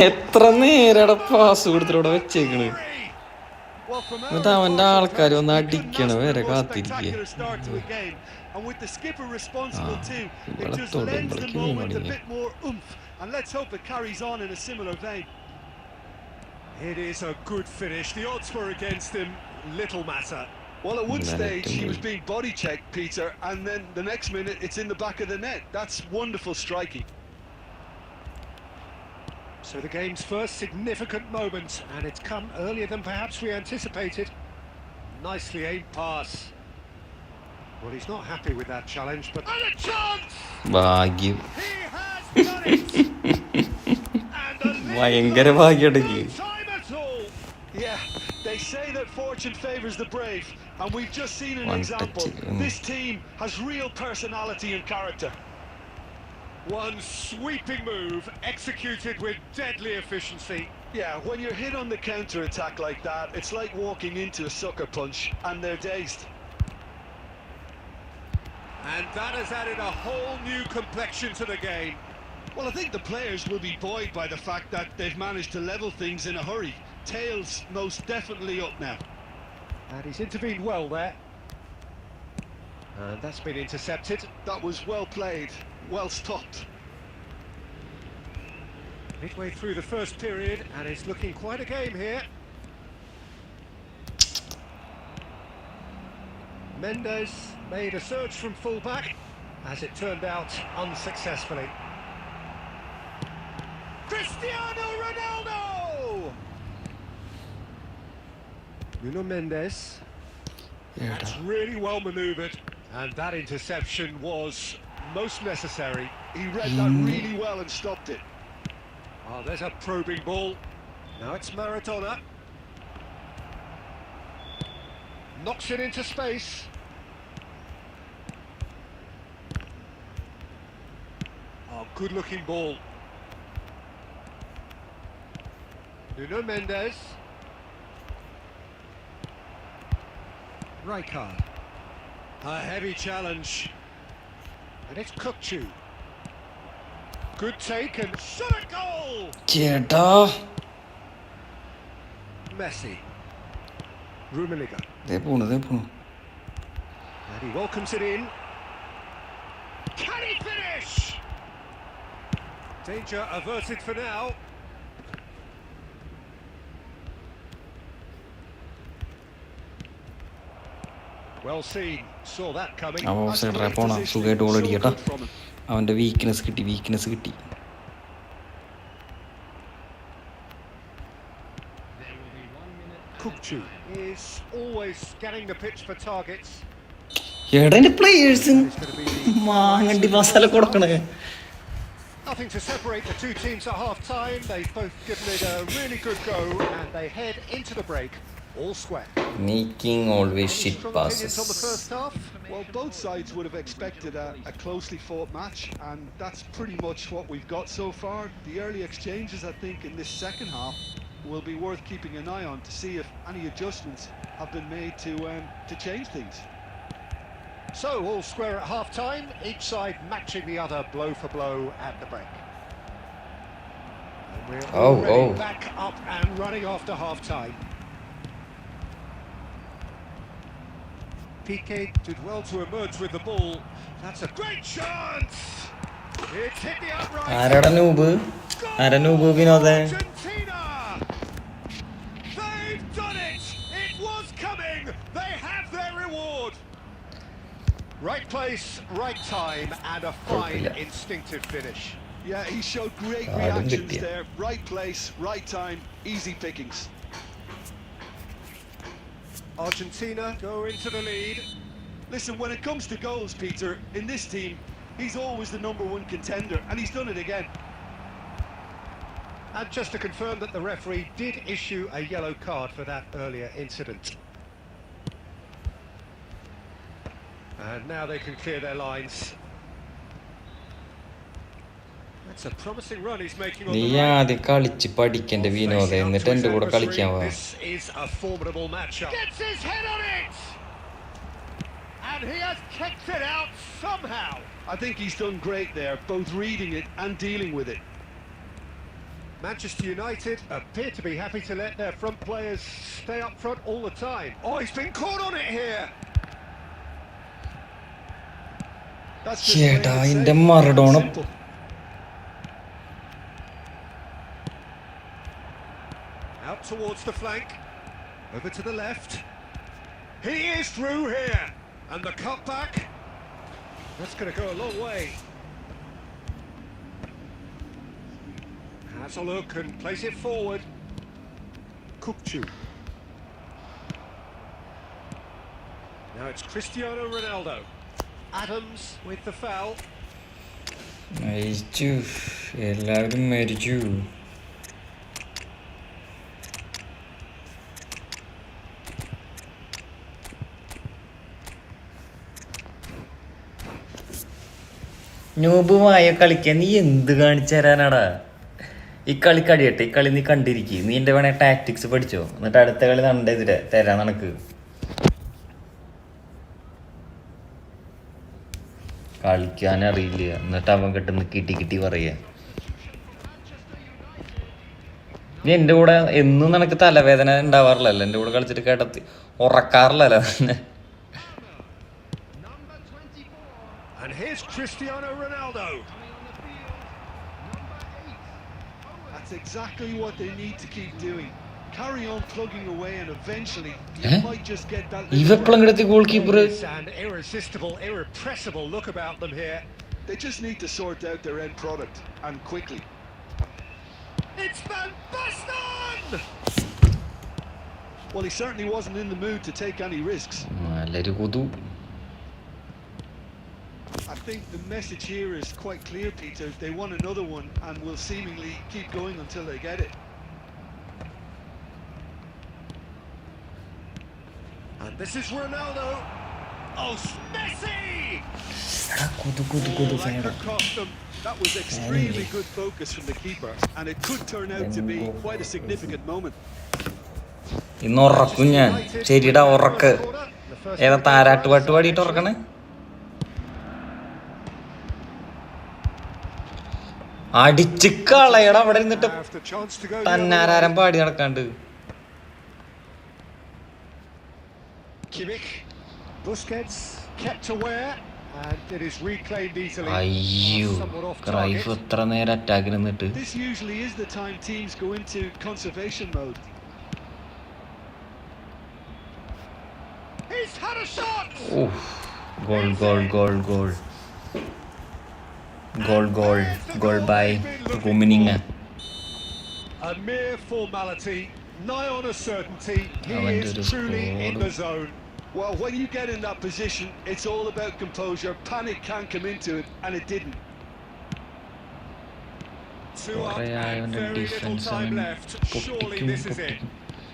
എത്ര നേരടെ pass കൊടുത്തിവിടെ വെച്ചേക്കണ്. എന്നിട്ട് അവൻ്റെ ആൾക്കാർ ഒന്ന് അടിക്കണ വരെ കാത്തിരിക്കുക. It is a good finish. The odds were against him. Little matter. Well, at one stage he was being body checked, Peter, and then the next minute it's in the back of the net. That's wonderful striking. So the game's first significant moment, and it's come earlier than perhaps we anticipated. Nicely aimed pass. Well, he's not happy with that challenge, but and a chance! ഭാഗ്യം. He has done it. ഭയങ്കര ഭാഗ്യടക്കി. Yeah, they say that fortune favors the brave, and we've just seen an example. This team has real personality and character. One sweeping move executed with deadly efficiency. Yeah, when you're hit on the counter-attack like that, it's like walking into a sucker punch, and they're dazed. And that has added a whole new complexion to the game. Well, I think the players will be buoyed by the fact that they've managed to level things in a hurry. Tails most definitely up now. And he's intervened well there. And that's been intercepted. That was well played, well stopped. Midway through the first period, and it's looking quite a game here. Mendes made a surge from full-back, as it turned out unsuccessfully. Cristiano Ronaldo! Nuno Mendes. That's really well manoeuvred, and that interception was most necessary. He read that really well and stopped it. Oh, there's a probing ball. Now it's Maradona. Knocks it into space. Oh, good-looking ball. Nuno Mendes. Rijkaard. A heavy challenge. And it's Kukçu. Good take and shot a goal! ചേട്ടാ Messi. Rummenigge. പോണു. And he welcomes it in. Can he finish? Danger averted for now. Well seen. Saw that coming. അവ സൈഡറ പോണ സുഖമായിട്ട് goal അടിക്കട്ടാ. അവൻ്റെ weakness കിട്ടി. Kukçu is always scanning the pitch for targets. എടാ എൻ്റെ players മാങ്ങണ്ടി masala കൊടുക്കണേ. Nothing to separate the two teams at half time. They've both given it a really good go, and they head into the break all square. Making always shit passes. On the first half. Well, both sides would have expected a closely fought match, and that's pretty much what we've got so far. The early exchanges, I think, in this second half will be worth keeping an eye on to see if any adjustments have been made to change things. So, all square at half-time, each side matching the other blow for blow at the break. And we're already back up and running after half-time. Piqué did well to emerge with the ball. That's a great chance. It's hit the upright. ആരാടാ noob? ആരാ noob വിനോദേ? Argentina! They've done it! It was coming! They have their reward! Right place, right time, and a fine instinctive finish. Yeah, he showed great reactions there. Right place, right time, easy pickings. Argentina go into the lead. Listen, when it comes to goals, Peter, in this team, he's always the #1 contender, and he's done it again. And just to confirm that the referee did issue a yellow card for that earlier incident. And now they can clear their lines. That's a promising run he's making on the നീ ആദ്യം കളിച്ച് പഠിക്കണ്ട വിനോദേ, എന്നിട്ട് എൻ്റെ കൂടെ കളിക്കാൻ വാ. This is a formidable matchup. Gets his head on it! And he has kicked it out somehow. I think he's done great there, both reading it and dealing with it. Manchester United appear to be happy to let their front players stay up front all the time. Oh, he's been caught on it here. That's just എൻ്റെ Maradona. Out towards the flank, over to the left. He is through here, and the cutback. That's going to go a long way. Has a look and plays it forward. Kukcu. Now it's Cristiano Ronaldo. Adams with the foul. മരിച്ചു, എല്ലാവരും മരിച്ചു. നൂബുമായ കളിക്കാൻ നീ എന്ത് കാണിച്ചു തരാനാടാ? ഈ കളി കടിയട്ടെ, ഈ കളി നീ കണ്ടിരിക്കും. നീ എൻ്റെ വേണേ ടാക്ടിക്സ് പഠിച്ചോ, എന്നിട്ട് അടുത്ത കളി നണ്ടെതിരെ തരാൻ നിനക്ക്. കളിക്കാനറിയില്ല, എന്നിട്ട് അവൻ കിട്ടുന്ന കിട്ടി പറയാ. നീ എൻ്റെ കൂടെ എന്നും നിനക്ക് തലവേദന ഉണ്ടാവാറില്ലല്ലോ, എൻ്റെ കൂടെ കളിച്ചിട്ട് കേട്ടത്തി ഉറക്കാറില്ലല്ലോ തന്നെ. And here's Cristiano Ronaldo. That's exactly what they need to keep doing. Carry on plugging away and eventually you might just get that. ഇവെപ്പോഴെടുത്ത് goalkeeper. An irresistible, irrepressible look about them here. They just need to sort out their end product and quickly. It's Van Basten! Well, he certainly wasn't in the mood to take any risks. നല്ലൊരു കൊതു. I think the message here is quite clear, Peter. They want another one and will seemingly keep going until they get it. And this is Ronaldo. Oh, Messi! That could cost them. That was extremely good focus from the keeper, and it could turn out to be quite a significant moment. ഇന്ന് ഉറക്കും ഞാൻ. ശരിടാ, ഉറക്ക്. ഏതാ താരാട്ട് പാട്ട് പാടിയിട്ട് ഉറക്കണേ? അടിച്ച് കളയടാ അവിടെ ഇരുന്നിട്ട് തന്നാരാരം പാടി നടക്കാണ്ട്. അയ്യോ, ക്രൈഫ് എത്ര നേരം അറ്റാക്കിൽ നിന്നിട്ട്. Goal goal goal goal goal by Rummenigge. A mere formality, nigh on a certainty. He is truly in the zone. Well, when you get in that position, it's all about composure. Panic can't come into it, and it didn't. 2 up and very little time left. Surely this is it.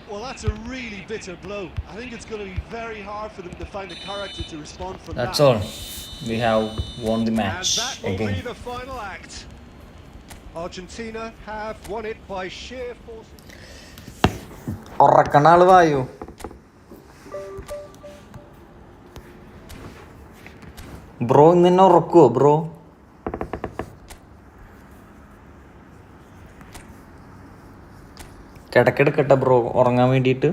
Well, that's a really bitter blow. I think it's going to be very hard for them to find the character to respond from that. That's all. We have won the match and that will again. be the final act. Argentina have won it by sheer force. ഉറക്കണാള് വായു. Bro ഇന്ന് തന്നെ ഉറക്കുവോ bro? കിടക്കെടുക്കട്ടെ bro ഉറങ്ങാൻ വേണ്ടിയിട്ട്.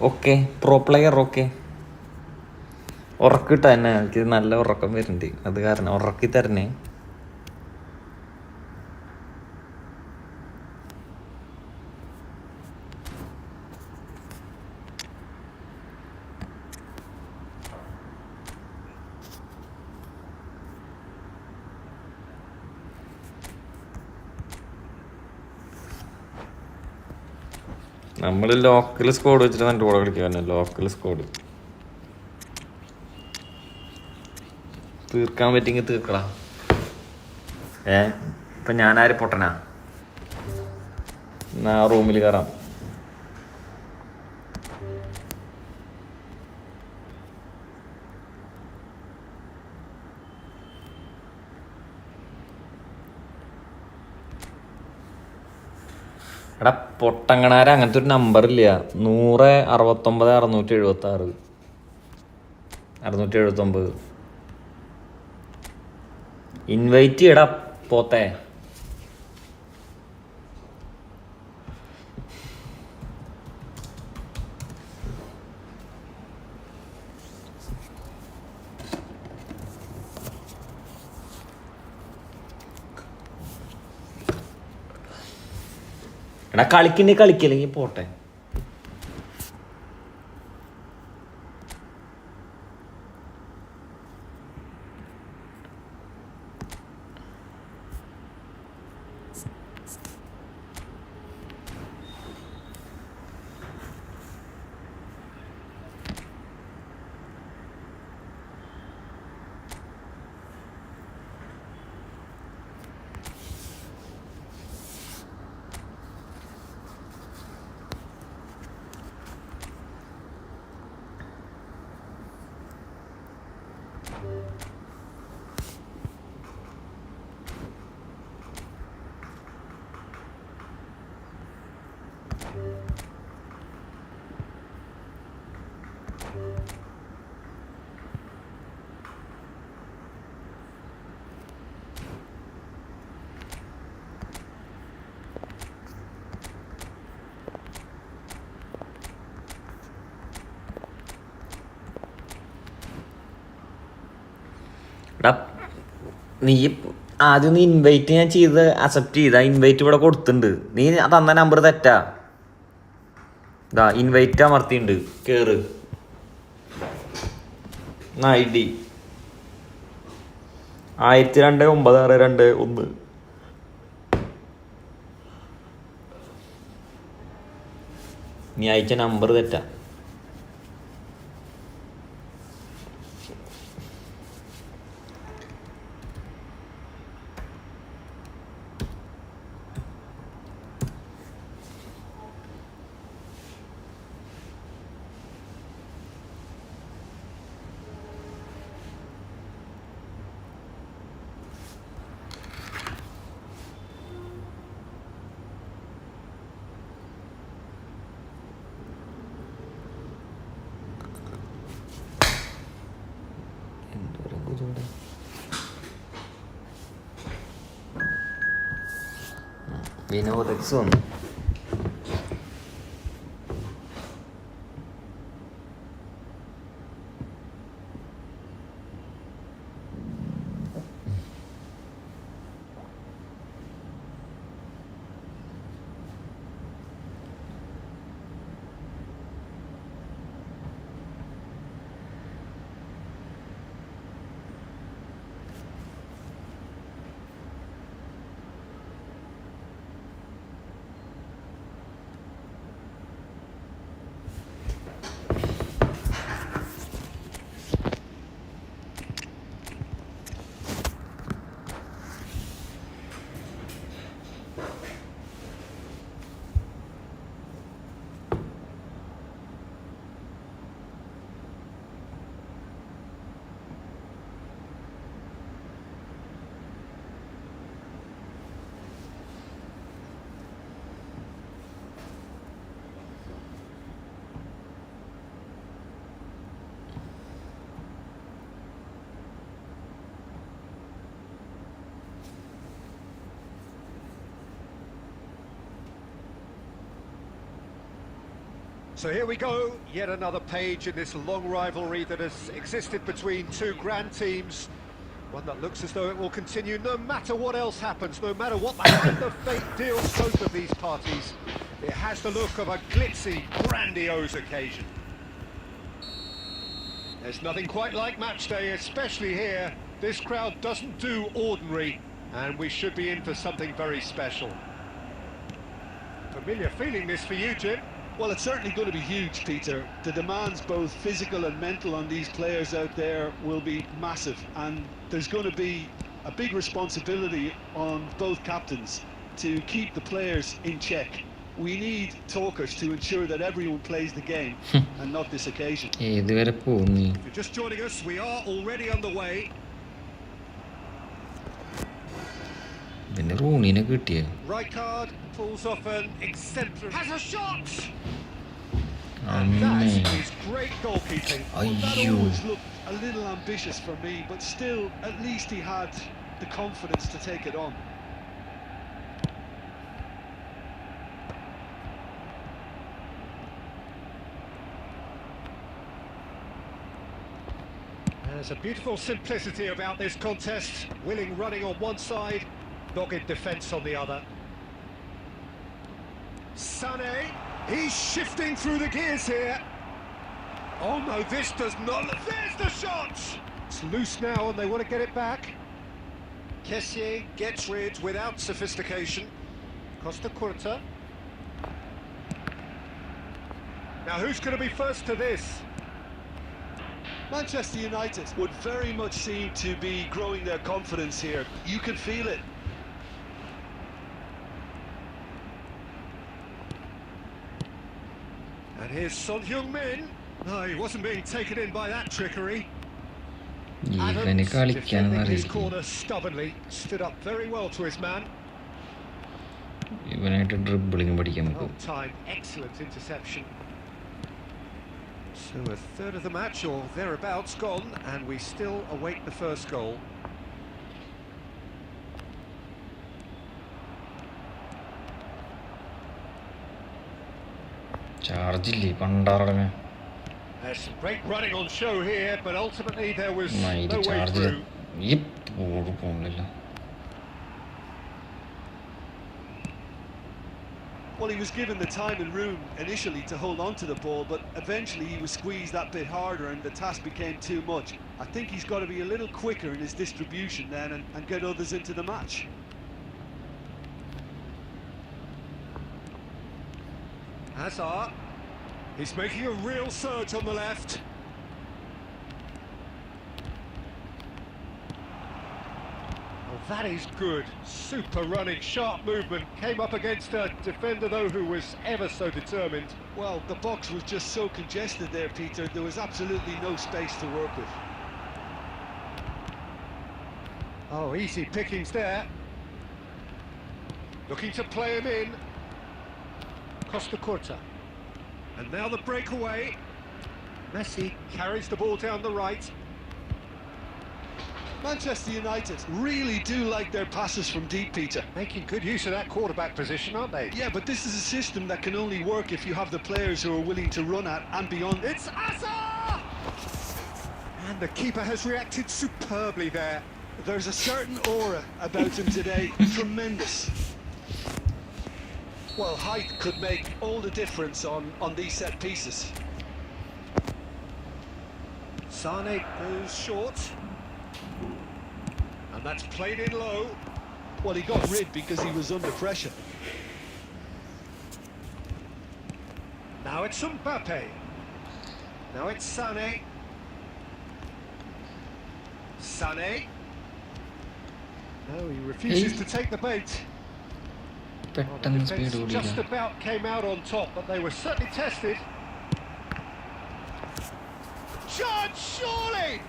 Okay pro player okay. ഉറക്കിട്ട തന്നെ എനിക്ക് നല്ല ഉറക്കം വരുന്നുണ്ട്, അത് കാരണം ഉറക്കി തരണേ. നമ്മൾ ലോക്കൽ സ്കോഡ് വെച്ചിട്ട് എൻ്റെ കൂടെ കളിക്കാൻ. ലോക്കൽ സ്കോഡ് തീർക്കാൻ പറ്റിയെങ്കിൽ തീർക്കടാ. ഇപ്പം ഞാനാര് പൊട്ടനാ? എന്നാ റൂമിൽ കയറാം. എടാ പൊട്ടങ്ങണാര അങ്ങനത്തെ ഒരു നമ്പറില്ല. 100 69 676 679 ഇൻവൈറ്റ് ചെയ്യടാ പോത്തെ. എടാ കളിക്കണ്ടേ കളിക്കല്ലെങ്കിൽ പോട്ടെ. എടാ നീ ആദ്യം നീ ഇൻവൈറ്റ് ഞാൻ ചെയ്ത് അക്സെപ്റ്റ് ചെയ്ത ഇൻവൈറ്റ് ഇവിടെ കൊടുത്തിട്ടുണ്ട്. നീ തന്ന നമ്പർ തെറ്റാ. ഇതാ ഇൻവൈറ്റ് അമർത്തിയിട്ടുണ്ട്, കേറ്. ID 1002 9621. നീ അയച്ച നമ്പർ തെറ്റാ. വിനോദക്സ് വന്നു. So here we go, yet another page in this long rivalry that has existed between two grand teams. One that looks as though it will continue no matter what else happens, no matter what the hand of fate deals both of these parties. It has the look of a glitzy, grandiose occasion. There's nothing quite like match day, especially here. This crowd doesn't do ordinary, and we should be in for something very special. Familiar feeling this for you, Jim? Well, it's certainly going to be huge, Peter. The demands, both physical and mental, on these players out there will be massive, and there's going to be a big responsibility on both captains to keep the players in check. We need talkers to ensure that everyone plays the game and not this occasion. If you're just joining us, we are already underway. Rijkaard pulls off an exemplary... has a shot! And that is great goalkeeping. Well, that always looked a little ambitious for me, but still, at least he had the confidence to take it on. There's a beautiful simplicity about this contest. Willing running on one side, dogged defence on the other. Sané, he's shifting through the gears here. Oh no, this does not... there's the shot! It's loose now and they want to get it back. Kessié gets rid without sophistication. Costa Curta. Now who's going to be first to this? Manchester United would very much seem to be growing their confidence here. You can feel it. And here's Son Heung-min. No, he wasn't being taken in by that trickery. Adams defending his corner stubbornly, stood up very well to his man. Well timed, excellent interception. So a third of the match or thereabouts gone, and we still await the first goal. There's some great running on show here, but ultimately there was no way through. Well, he was given the time and room initially to hold on to the ball, but eventually he was squeezed that bit harder and the task became too much. I think he's got to be a little quicker in his distribution then and get others into the match. Hazard, he's making a real surge on the left. Oh, that is good. Super running, sharp movement. Came up against a defender, though, who was ever so determined. Well, the box was just so congested there, Peter. There was absolutely no space to work with. Oh, easy pickings there. Looking to play him in. Costa Curta. And now the breakaway. Messi carries the ball down the right. Manchester United really do like their passes from deep, Peter. Making good use of that quarterback position, aren't they? Yeah, but this is a system that can only work if you have the players who are willing to run at and beyond. It's Asa! And the keeper has reacted superbly there. There's a certain aura about him today. Tremendous. Well, height could make all the difference on these set pieces. Sané goes short. And that's played in low. Well, he got rid because he was under pressure. Now it's Mbappe. Now it's Sané. Sané. No, he refuses to take the bait. The defence just about came out on top, but they were certainly tested. Judge, surely!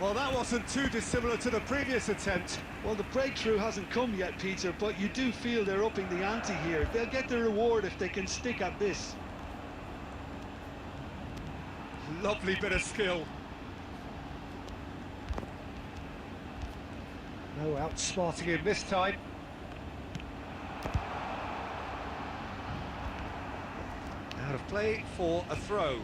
Well, that wasn't too dissimilar to the previous attempt. Well, the breakthrough hasn't come yet, Peter, but you do feel they're upping the ante here. They'll get their reward if they can stick at this. Lovely bit of skill. No outsmarting him this time. Out of Play for a throw.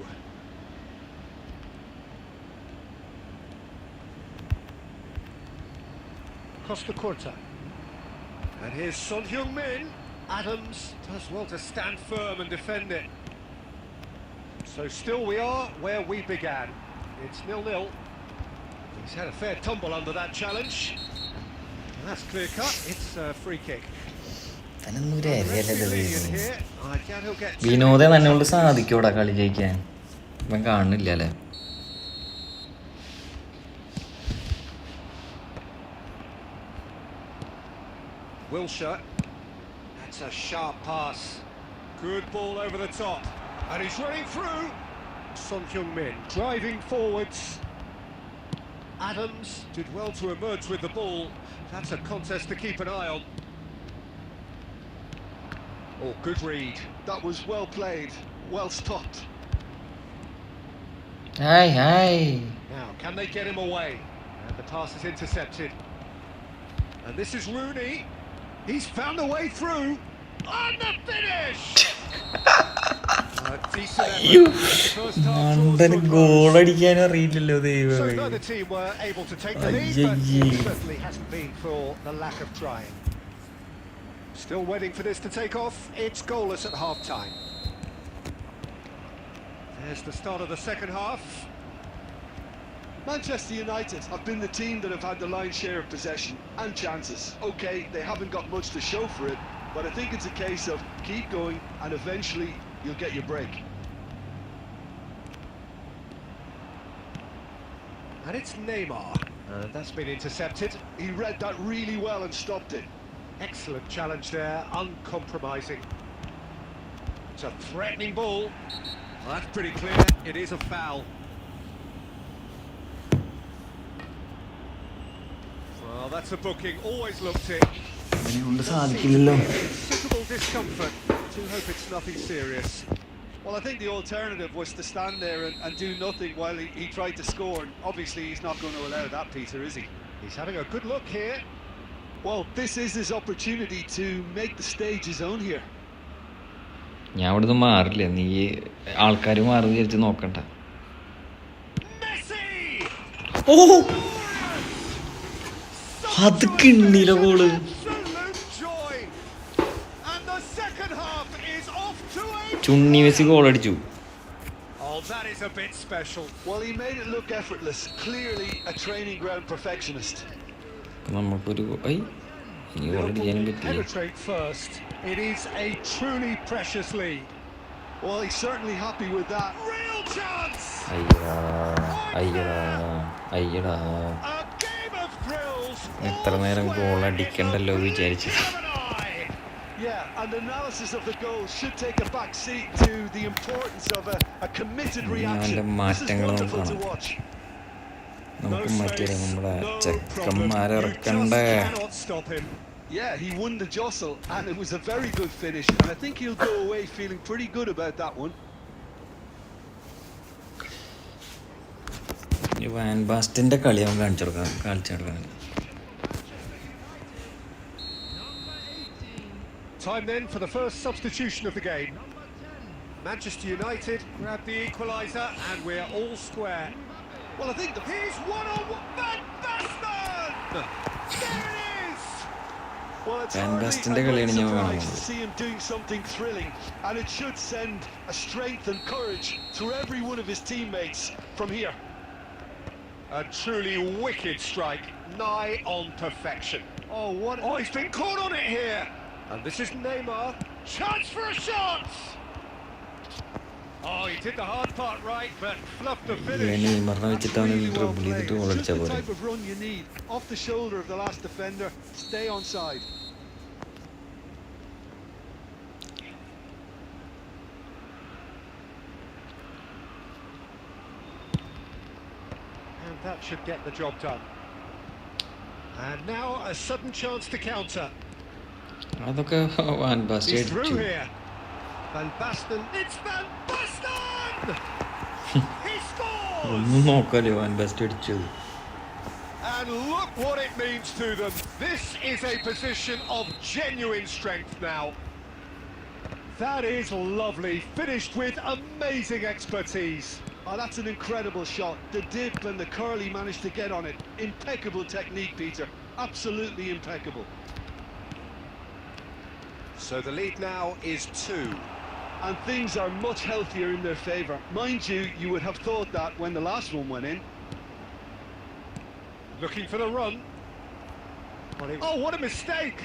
Costa Curta. And here's Son Heung-min. Adams does well to stand firm and defend it. So still we are where we began. It's 0-0. He's had a fair tumble under that challenge. And that's clear cut. It's a free kick. വിനോദം തന്നെ കൊണ്ട് സാധിക്കൂടാ കളി ജയിക്കാൻ. ഇവൻ കാണുന്നില്ല അല്ലേ? Wilshere. That's a sharp pass. Good ball over the top. And he's running through. Son Heung-min driving forwards. Adams did well to emerge with the ball. That's a contest to keep an eye on. Oh, good read. That was well played, well stopped. Hey. Now, can they get him away? And the pass is intercepted. And this is Rooney. He's found a way through. On the finish! A decent effort. First half goal അടിക്കാൻ അറിയില്ലല്ലോ So ദൈവമേ. neither team were able to take the lead, but it certainly hasn't been for the lack of trying. Still waiting for this to take off. It's goalless at half-time. There's the start of the second half. Manchester United have been the team that have had the lion's share of possession and chances. Okay, they haven't got much to show for it, but I think it's a case of keep going and eventually you'll get your break. And it's Neymar. That's been intercepted. He read that really well and stopped it. Excellent challenge there, uncompromising. It's a threatening ball. Well, that's pretty clear. It is a foul. Well, that's a booking. Always looked it. അവനെ കൊണ്ട് സാധിക്കില്ലല്ലോ. Considerable discomfort. Do hope it's nothing serious. Well, I think the alternative was to stand there and do nothing while he tried to score. Obviously, he's not going to allow that, Peter, is he? He's having a good look here. Well, this is his opportunity to make the stage his own here. ഞാൻ ഇവിടുന്ന് മാറില്ല, നീ ആൾക്കാർ മാറി വിചാരിച്ച് നോക്കണ്ട. ഓ അത് കിണ്ണില goal. ചുണ്ണി Messi goal അടിച്ചു. Oh, that is a bit special. Well, he made it look effortless. Clearly a training ground perfectionist. നമുക്കൊരു ഇനി ഗോൾ അടിക്കാനും പറ്റില്ല. Penetrate first. It is a truly precious lead. Well, he's certainly happy with that. Real chance. അയ്യടാ. A game of thrills. എത്ര നേരം goal അടിക്കണ്ടല്ലോ വിചാരിച്ചു. Yeah, and analysis of the goal should take a back seat to the importance of a committed reaction. This is wonderful to watch. നമുക്ക് മറ്റേ നമ്മുടെ ചെക്കന്മാരെ ഇറക്കണ്ടേ. Yeah, he won the jostle and it was a very good finish, and I think he'll go away feeling pretty good about that one. ഈ van ബാസ്റ്റിന്റെ കളി അവൻ കളിച്ചെടുക്കാൻ. Time then for the first substitution of the game. Manchester United grab the equaliser and we're all square. Well, I think he's one-on-one. Van Basten! There it is! Well, it's Van hardly Basten a great കളിയാണ് surprise to see him doing something thrilling, and it should send a strength and courage to every one of his teammates from here. A truly wicked strike, nigh on perfection. Oh, what? Oh, he's been caught on it here. And this is Neymar. Chance for a shot! Oh, he did the hard part right, but fluffed the finish. Really well played. Just the type of run you need. Off the shoulder of the last defender. Stay onside. And that should get the job done. And now a sudden chance to counter. അതൊക്കെ van bast He's അടിച്ചു. through here. Van Basten. It's Van Basten! He scores! ഒന്നും നോക്കാലോ van bast അടിച്ചത്. And look what it means to them. This is a position of genuine strength now. That is lovely, finished with amazing expertise. Oh, that's an incredible shot. The dip and the curl he managed to get on it. Impeccable technique, Peter. Absolutely impeccable. So the lead now is 2. And things are much healthier in their favour. Mind you, you would have thought that when the last one went in. Looking for the run. Oh, what a mistake!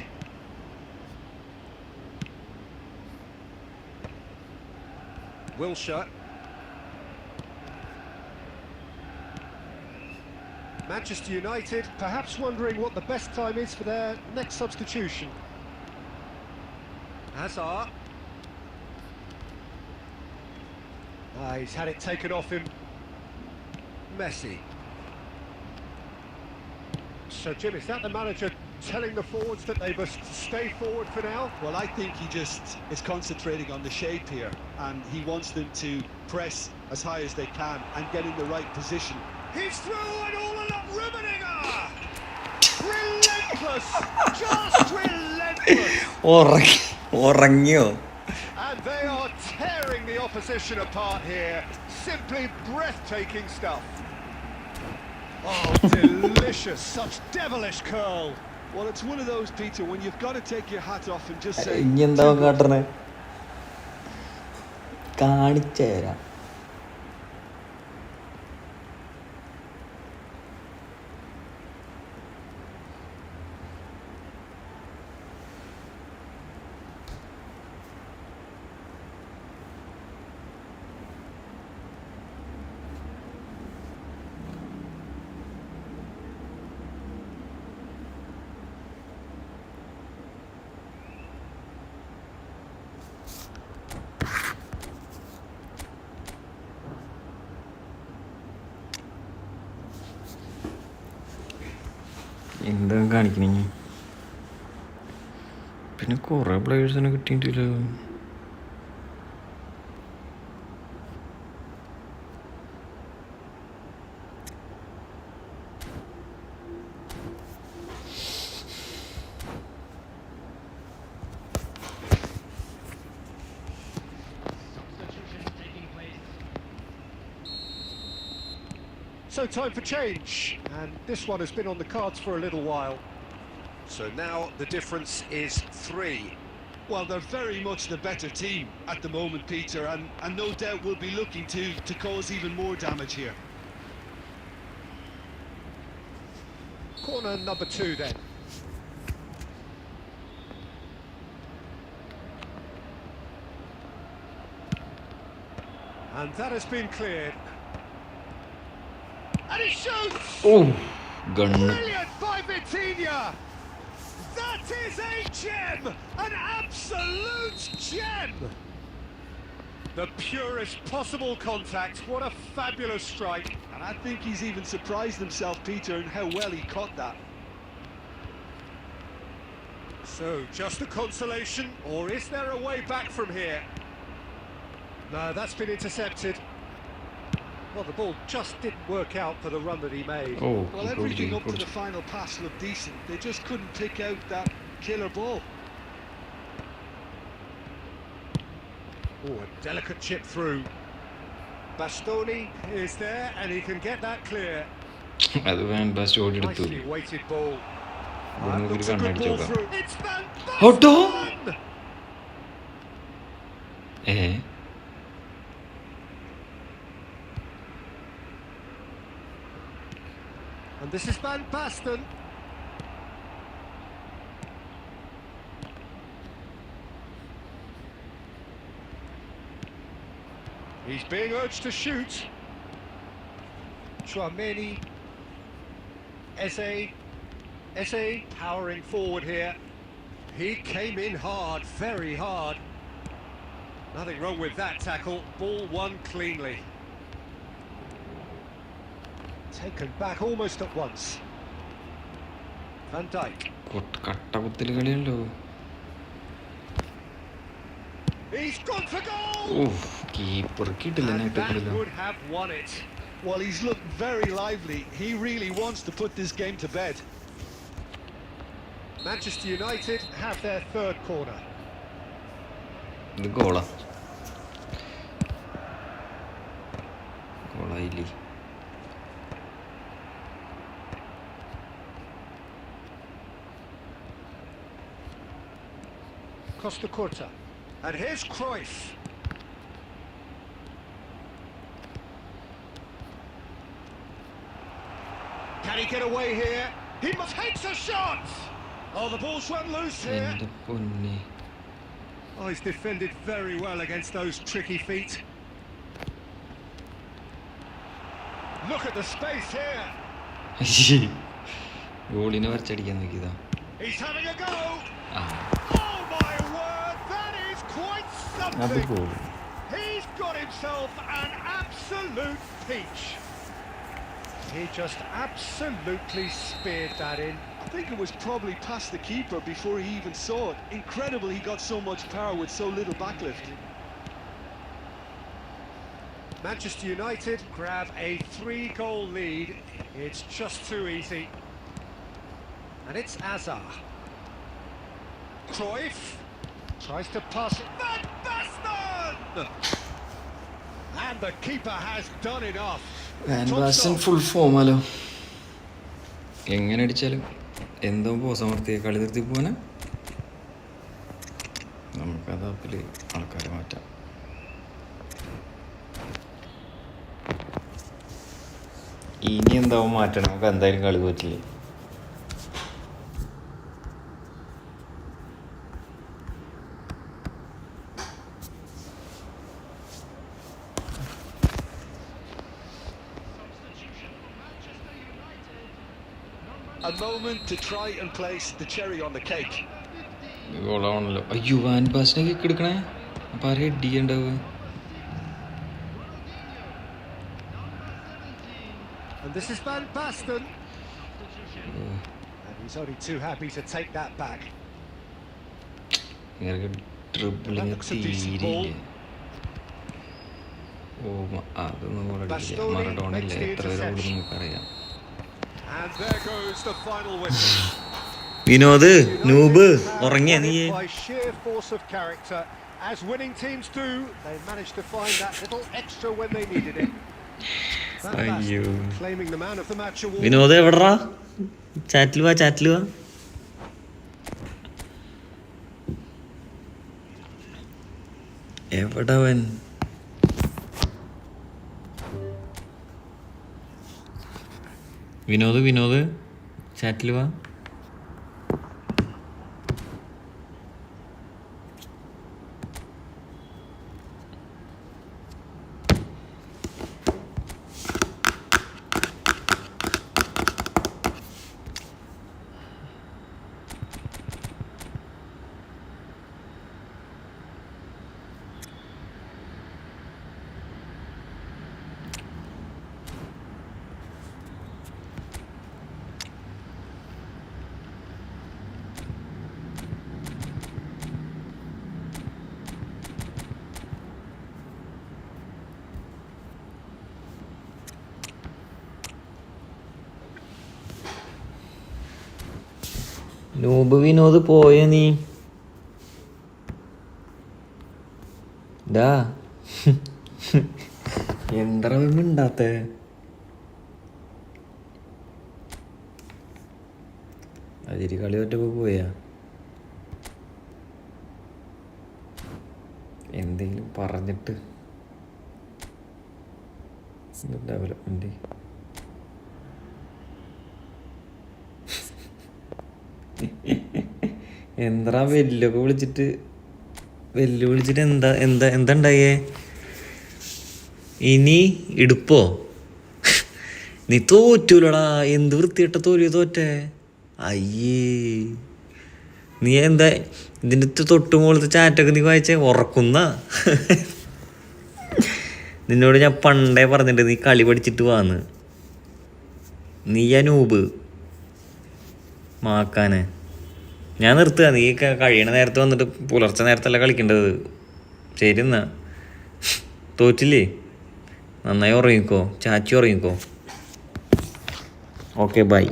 Wilshere. Manchester United perhaps wondering what the best time is for their next substitution. Hazard. He's had it taken off him. Messi. So, Jim, is that the manager telling the forwards that they must stay forward for now? Well, I think he just is concentrating on the shape here, and he wants them to press as high as they can and get in the right position. He's through and all along Rummenigge! Relentless! Just relentless! ഉറങ്ങിയോ? And they are tearing the opposition apart here. Simply breathtaking stuff. Oh, delicious. Such devilish curl. Well, it's one of those, Peter, when you've got to take your hat off and just say... ഇനി എന്താ കാട്ടണേ? കാണിച്ചുതരാം. എന്താ കാണിക്കണേ? പിന്നെ കുറെ പ്ലേയേഴ്സിനെ കിട്ടിയിട്ടില്ല. So time for change, and this one has been on the cards for a little while. So now the difference is 3. Well, they're very much the better team at the moment, Peter, and no doubt will be looking to cause even more damage here. Corner number 2 then. And that has been cleared. And he shoots! Oh, gun. Brilliant by Vitinha! That is a gem! An absolute gem! The purest possible contact. What a fabulous strike. And I think he's even surprised himself, Peter, in how well he caught that. So, just a consolation, or is there a way back from here? No, that's been intercepted. Well, the ball just didn't work out for the run that he made. Oh, well, everything up to the final pass looked decent. They just couldn't pick out that killer ball. Oh, a delicate chip through. Bastoni is there, and he can get that clear. അത് വേണ്ട Bastoni എടുത്തു. Nicely weighted ball. Looks a good ball through. It's Van Otto! And this is Van Basten. He's being urged to shoot. Chouameni. Eze powering forward here. He came in hard, very hard. Nothing wrong with that tackle. Ball won cleanly. Taken back almost at once. Van Dijk. He's gone for goal! And that would have won it. Well, he's looked very lively. He really wants to put this game to bed. Manchester United have their third corner. ഇത് ഗോളായില്ലേ? Costa Curta. And here's Cruyff. Can he get away here? He takes a shot! Oh, the ball's run loose here. എൻ്റെ പൊന്നെ. Oh, he's defended very well against those tricky feet. Look at the space here. ഗോളിനെ വരച്ചടിക്കാൻ നോക്കിയതാ. He's having a go. ആ, Oh my word, that is quite അത് something. Goal. He's got himself an absolute peach. He just absolutely speared that in. I think it was probably past the keeper before he even saw it. Incredible he got so much power with so little backlift. Manchester United grab a 3-goal lead. It's just too easy. And it's Azar. Cruyff tries to pass it. Van Basten! And the keeper has done enough. Van Basten full ഫോമാലോ. എങ്ങനെ അടിച്ചാലും എന്തോ പോസമർത്തിയ കളി നിർത്തി പോവാനാ. നമുക്കത് ആപ്പിൽ ആൾക്കാരെ മാറ്റാം. ഇനി എന്താവും മാറ്റണം, നമുക്ക് എന്തായാലും കളി പറ്റില്ലേ. A moment to try and place the cherry on the cake. ഗോളാണല്ലോ. അയ്യോ, വാൻ ബാസ്റ്റിനെ കിക്ക് എടുക്കണേ. അപ്പം ആരെ head ചെയ്യണ്ടാവുക? And this is Van Basten. And he's only too happy to take that back. ഇങ്ങനെ ട്രിപ്പിളിങ് തീരില്ല. ഓ, അതൊന്നും ഗോളടിക്കില്ല. മറഡോണയില്ല, എത്ര പേര് ഓടുന്നു നമുക്കറിയാം. And there goes the final whistle. Vinod noob ഉറങ്ങിയ നീ? By sheer force of character, as winning teams do, they managed to find that little extra when they needed it. അയ്യോ, Claiming the man of the match award. Vinod എവിടെടാ? ചാറ്റിൽ വാ, ചാറ്റിൽ വാ. എവിടവൻ? വിനോദ് ചാറ്റിൽ വാ. നൂബ് വിനോദ് പോയ നീ? എന്താ മിണ്ടാത്ത? അതിരി കളി ഒറ്റപ്പോ പോയാ? എന്തെങ്കിലും പറഞ്ഞിട്ട് ഡെവലപ്മെന്റ്. എന്താ വെല്ലുവിളിച്ചിട്ട് എന്താ ഉണ്ടായേ? ഇനി ഇടുപ്പോ? നീ തോറ്റൂലടാ. എന്ത് വൃത്തിയിട്ട തോറ്റേ. അയ്യേ, നീ എന്താ ഇതിൻ്റെ തൊട്ട് മുകളിലത്തെ ചാറ്റൊക്കെ നീ വായിച്ചേ? ഉറക്കുന്ന നിന്നോട് ഞാൻ പണ്ടേ പറഞ്ഞിട്ട് നീ കളി പഠിച്ചിട്ട് വാന്ന്. നീ നൂബ് മാക്കാനെ. ഞാൻ നിർത്തുക. നീ കഴിയണ നേരത്തെ വന്നിട്ട് പുലർച്ചെ നേരത്തല്ല കളിക്കേണ്ടത്. ശരി എന്നാ, തോറ്റില്ലേ? നന്നായി ഉറങ്ങിക്കോ, ചാച്ചി ഉറങ്ങിക്കോ. Okay, by.